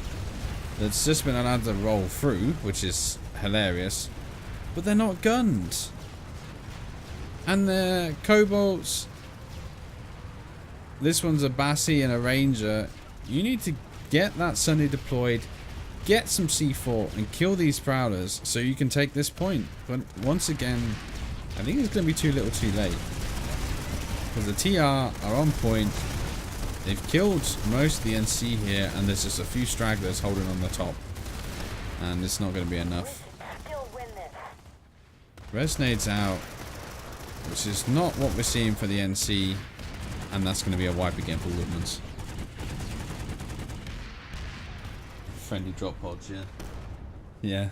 that's just been allowed to roll through, which is hilarious. But they're not gunned. And they're Cobalts. This one's a Bassie and a Ranger. You need to get that Sunday deployed, get some C4, and kill these Prowlers so you can take this point. But once again, I think it's going to be too little too late. Because the TR are on point. They've killed most of the NC here, and there's just a few stragglers holding on the top. And it's not going to be enough. Resonade's out, which is not what we're seeing for the NC. And that's going to be a wipe again for Woodman's. Friendly drop pods, yeah. Yeah.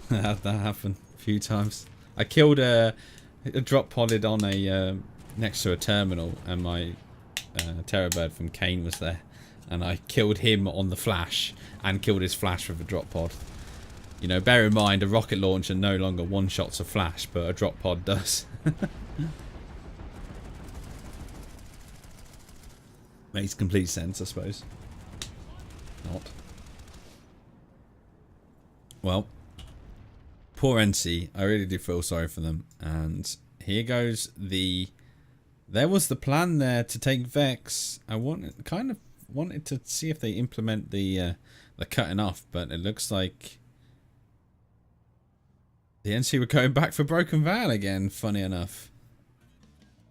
I had that happen a few times. I killed a drop podded on a next to a terminal, and my Terrorbird from Kane was there. And I killed him on the flash and killed his flash with a drop pod. You know, bear in mind a rocket launcher no longer one-shots a flash, but a drop pod does. Makes complete sense, I suppose. Not. Well, poor NC. I really do feel sorry for them. And here goes the... There was the plan there to take Vex. I kind of wanted to see if they implement the cutting off, but it looks like the NC were going back for Broken Vale again, funny enough.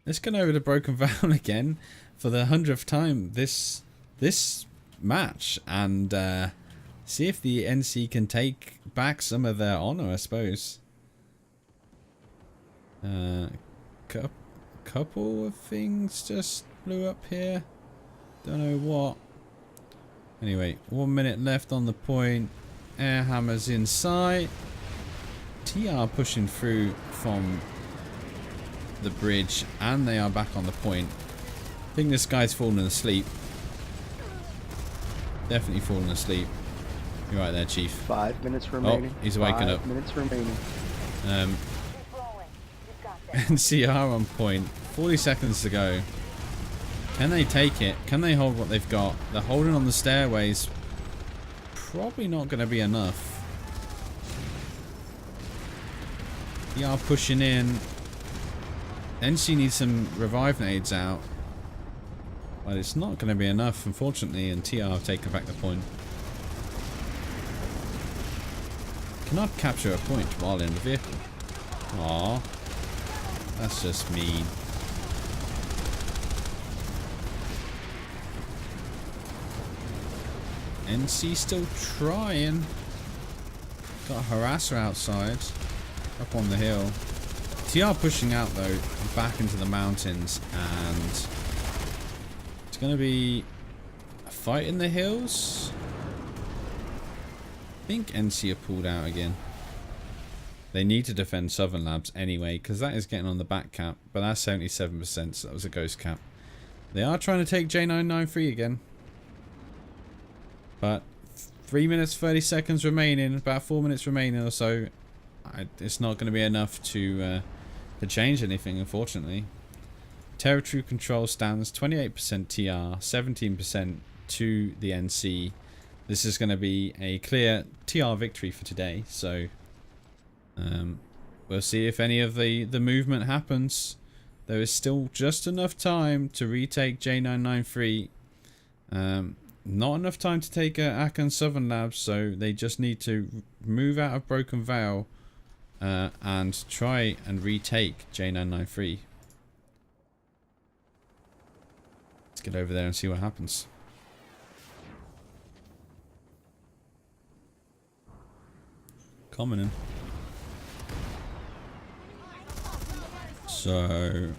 Let's go over to Broken Vale again for the 100th time this match, and see if the NC can take back some of their honor, I suppose. Couple of things just blew up here. Don't know what. Anyway, 1 minute left on the point. Air hammers in sight. TR pushing through from the bridge, and they are back on the point. I think this guy's fallen asleep. Definitely fallen asleep. You're right there, Chief. 5 minutes remaining. Oh, he's waking up. 5 minutes remaining. NCR on point. 40 seconds to go. Can they take it? Can they hold what they've got? They're holding on the stairways. Probably not going to be enough. They are pushing in. NC needs some revive nades out. But it's not going to be enough, unfortunately, and TR have taken back the point. Cannot capture a point while in the vehicle. Aww. That's just mean. NC still trying. Got a harasser outside. Up on the hill. TR pushing out though, back into the mountains, and it's going to be a fight in the hills. I think NC are pulled out again. They need to defend Southern Labs anyway, because that is getting on the back cap, but that's 77%, so that was a ghost cap. They are trying to take J993 again. But 3 minutes 30 seconds remaining, about 4 minutes remaining or so. It's not going to be enough to change anything, unfortunately. Territory control stands 28% TR, 17% to the NC. This is going to be a clear TR victory for today, so we'll see if any of the movement happens. There is still just enough time to retake J993. Not enough time to take Akan Southern Labs, so they just need to move out of Broken Vale and try and retake J993. Let's get over there and see what happens. Coming in. So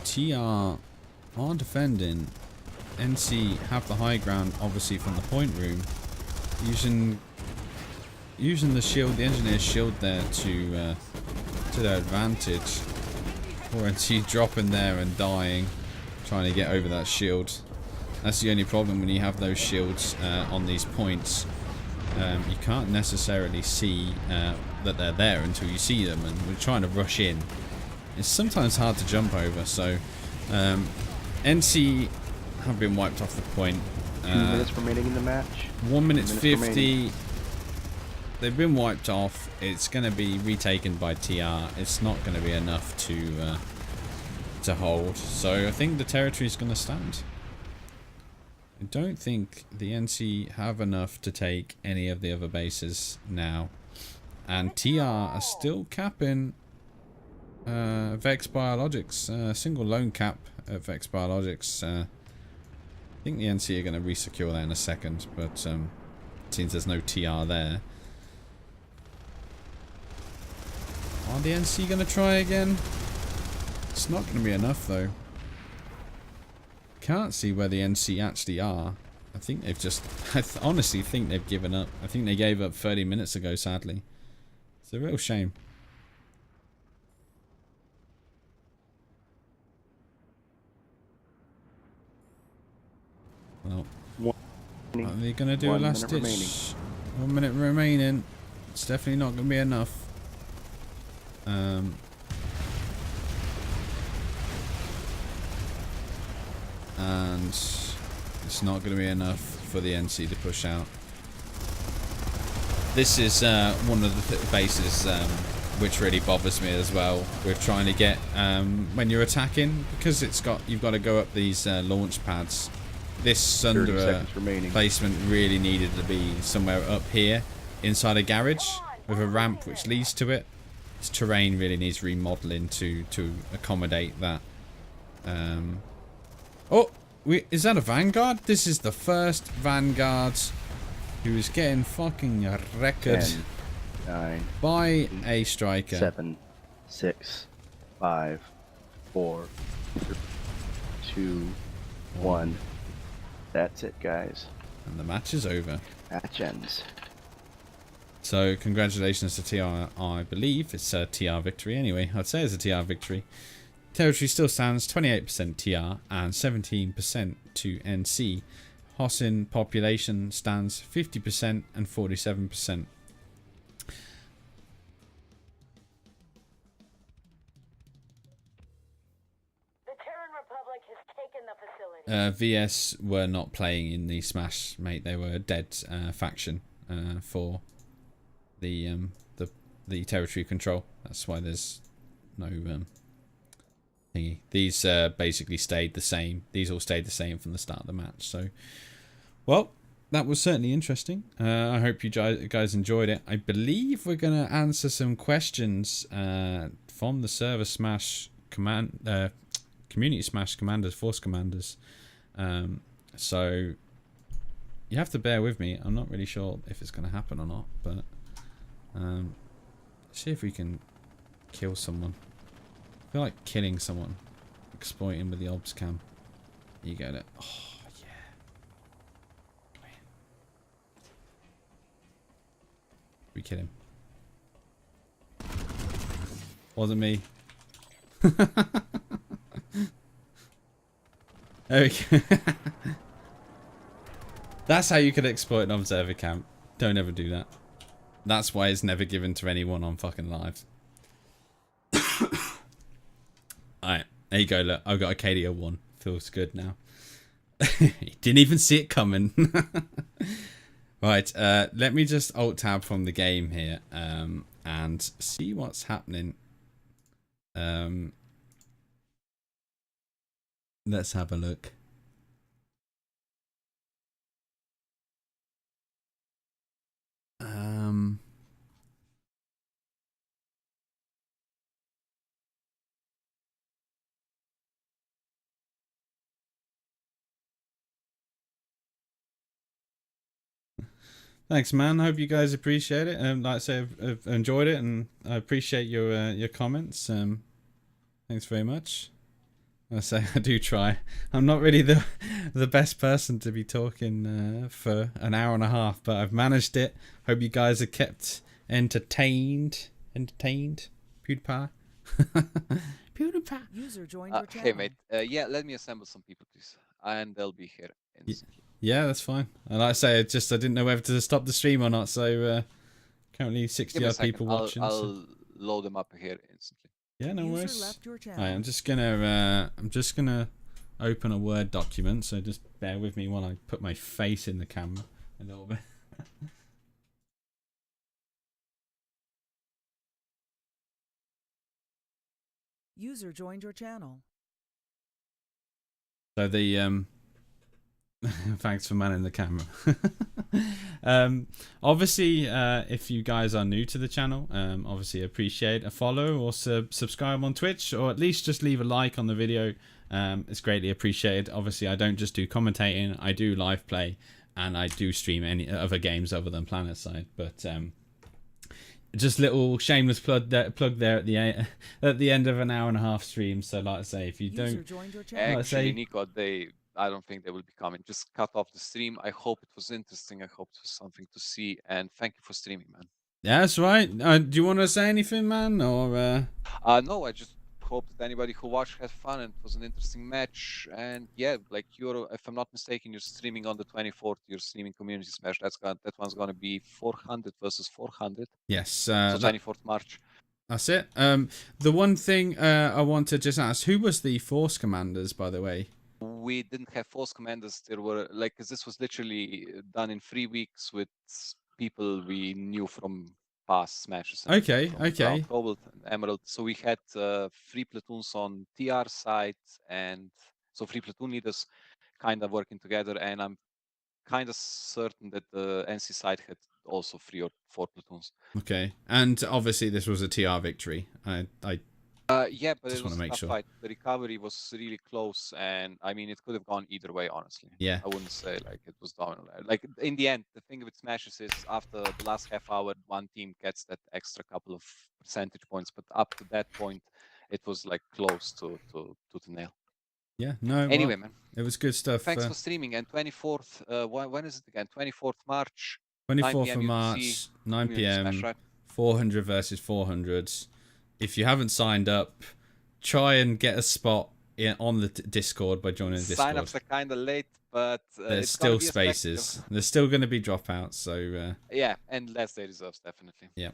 TR are defending. NC have the high ground, obviously from the point room, using the shield, the engineer's shield there to their advantage. Or NC dropping there and dying, trying to get over that shield. That's the only problem when you have those shields on these points. You can't necessarily see that they're there until you see them, and we're trying to rush in. It's sometimes hard to jump over, so NC have been wiped off the point. 2 minutes remaining in the match. 1 minute 50. Remaining. They've been wiped off. It's going to be retaken by TR. It's not going to be enough to hold. So I think the territory is going to stand. I don't think the NC have enough to take any of the other bases now. And TR are still capping Vex Biologics. Single lone cap at Vex Biologics. I think the NC are going to re-secure that in a second, but since there's no TR there. Are the NC going to try again? It's not going to be enough though. Can't see where the NC actually are. I think they've just... I honestly think they've given up. I think they gave up 30 minutes ago, sadly. It's a real shame. Well, are they going to do a last ditch? 1 minute remaining. It's definitely not going to be enough. And it's not going to be enough for the NC to push out. This is one of the bases which really bothers me as well with trying to get when you're attacking, because you've got to go up these launch pads. This Sundra placement really needed to be somewhere up here inside a garage with a ramp which leads to it. This terrain really needs remodeling to accommodate that. Oh, is that a Vanguard? This is the first Vanguard who is getting fucking wrecked 10, 9, by a striker. 7, 6, 5, 4, 2, 1. That's it, guys. And the match is over. Match ends. So congratulations to TR. I believe it's a TR victory anyway. I'd say it's a TR victory. Territory still stands 28% TR and 17% to NC. Hossin population stands 50% and 47%. VS were not playing in the Smash, mate. They were a dead faction for the territory control. That's why there's no thingy. These basically stayed the same. These all stayed the same from the start of the match. So, well, that was certainly interesting. I hope you guys enjoyed it. I believe we're going to answer some questions from the Server Smash Community Smash Commanders, Force Commanders. So you have to bear with me. I'm not really sure if it's going to happen or not, but see if we can kill someone. I feel like killing someone, exploiting with the obs cam. You get it. Oh yeah. Come here. We kill him. Wasn't me. Okay. That's how you could exploit an observer camp. Don't ever do that. That's why it's never given to anyone on fucking live. Alright, there you go, look. I've got a KDO 1. Feels good now. Didn't even see it coming. Right, let me just alt-tab from the game here and see what's happening. Let's have a look. Thanks, man. Hope you guys appreciate it. Like I say, I've enjoyed it, and I appreciate your comments. Thanks very much. I say I do try. I'm not really the best person to be talking for an hour and a half, but I've managed it. Hope you guys are kept entertained. PewDiePie. PewDiePie. User joined your channel. Hey mate, yeah, let me assemble some people, please, and they'll be here instantly. Yeah, that's fine. And like I say, I didn't know whether to stop the stream or not. So currently 60 odd people watching. I'll load them up here instantly. Yeah, no User worries. left your channel. Alright, I'm just gonna open a Word document. So just bear with me while I put my face in the camera a little bit. User joined your channel. So the thanks for manning the camera. Obviously, if you guys are new to the channel, obviously appreciate a follow or subscribe on Twitch, or at least just leave a like on the video. It's greatly appreciated. Obviously, I don't just do commentating; I do live play, and I do stream any other games other than Planetside. But just little shameless plug there at the end of an hour and a half stream. So, like I say, if you User don't, joined your channel. Actually, Nico, I don't think they will be coming. Just cut off the stream. I hope it was interesting. I hope it was something to see. And thank you for streaming, man. yeah, that's right. Do you want to say anything, man, or? No, I just hope that anybody who watched had fun and it was an interesting match. And yeah, like if I'm not mistaken, you're streaming on the 24th. You're streaming Community Smash. That one's gonna be 400 versus 400. Yes. So 24th March. That's it. The one thing I want to just ask, who was the Force Commanders, by the way? We didn't have Force Commanders. There were cause this was literally done in 3 weeks with people we knew from past smashes. Okay, from okay. Brown, Cobalt, and Emerald. So we had 3 platoons on TR side, and so 3 platoon leaders kind of working together. And I'm kind of certain that the NC side had also 3 or 4 platoons. Okay, and obviously this was a TR victory. Yeah, but Just it was wanna a make tough sure. fight. The recovery was really close, and I mean, it could have gone either way, honestly. Yeah. I wouldn't say like it was dominant. Like in the end, the thing with smashes is after the last half hour, one team gets that extra couple of percentage points, but up to that point, it was like close to the nail. Yeah, no. Anyway, well, man, it was good stuff. thanks for streaming. And 24th, when is it again? 24th March. 24th of 9 March, 9 Community Smash, p.m. right? 400 versus 400. If you haven't signed up, try and get a spot on the Discord by joining the Discord. Sign-ups are kind of late, but There's it's gonna still be a spaces. spectacle. There's still going to be dropouts, so Yeah, and last day reserves, definitely. yeah.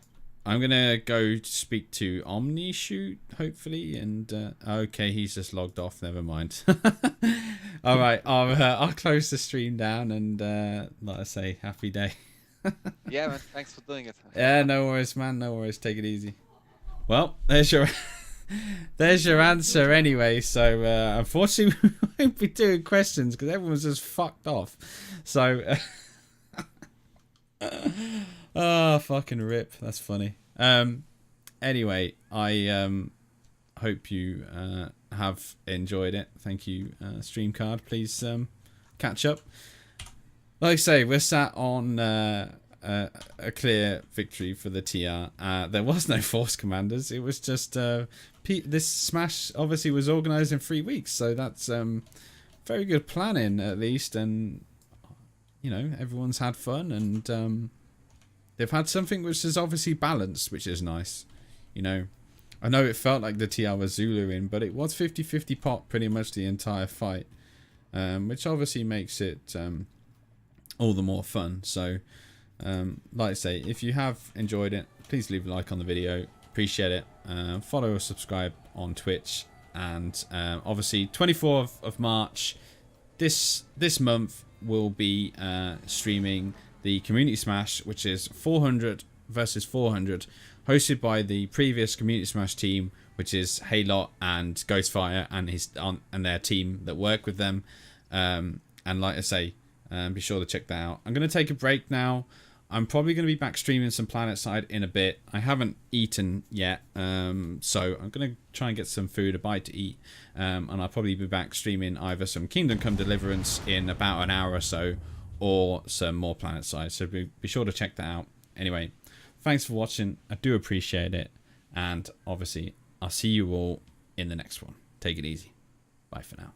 I'm going to go speak to OmniShoot, hopefully, and okay, he's just logged off, never mind. All right, I'll close the stream down, and like I say, happy day. Yeah, man, thanks for doing it. Yeah, no worries, man, no worries, take it easy. Well, there's your answer anyway. So unfortunately, we won't be doing questions because everyone's just fucked off. So Oh, fucking rip. That's funny. Anyway, I hope you have enjoyed it. Thank you, StreamCard. Please catch up. Like I say, we're sat on a clear victory for the TR. There was no Force Commanders. It was just this Smash obviously was organised in 3 weeks, so that's very good planning at least, and you know, everyone's had fun, and they've had something which is obviously balanced, which is nice. You know, I know it felt like the TR was Zuluing, but it was 50-50 pot pretty much the entire fight, which obviously makes it all the more fun. So like I say, if you have enjoyed it, please leave a like on the video. Appreciate it. Follow or subscribe on Twitch, and obviously 24th of March this month we'll be streaming the Community Smash, which is 400 versus 400, hosted by the previous Community Smash team, which is Haylot and Ghostfire and their team that work with them. And like I say, be sure to check that out. I'm going to take a break now. I'm probably going to be back streaming some Planetside in a bit. I haven't eaten yet, so I'm going to try and get some food, a bite to eat, and I'll probably be back streaming either some Kingdom Come Deliverance in about an hour or so, or some more Planetside, so be sure to check that out. Anyway, thanks for watching. I do appreciate it, and obviously I'll see you all in the next one. Take it easy. Bye for now.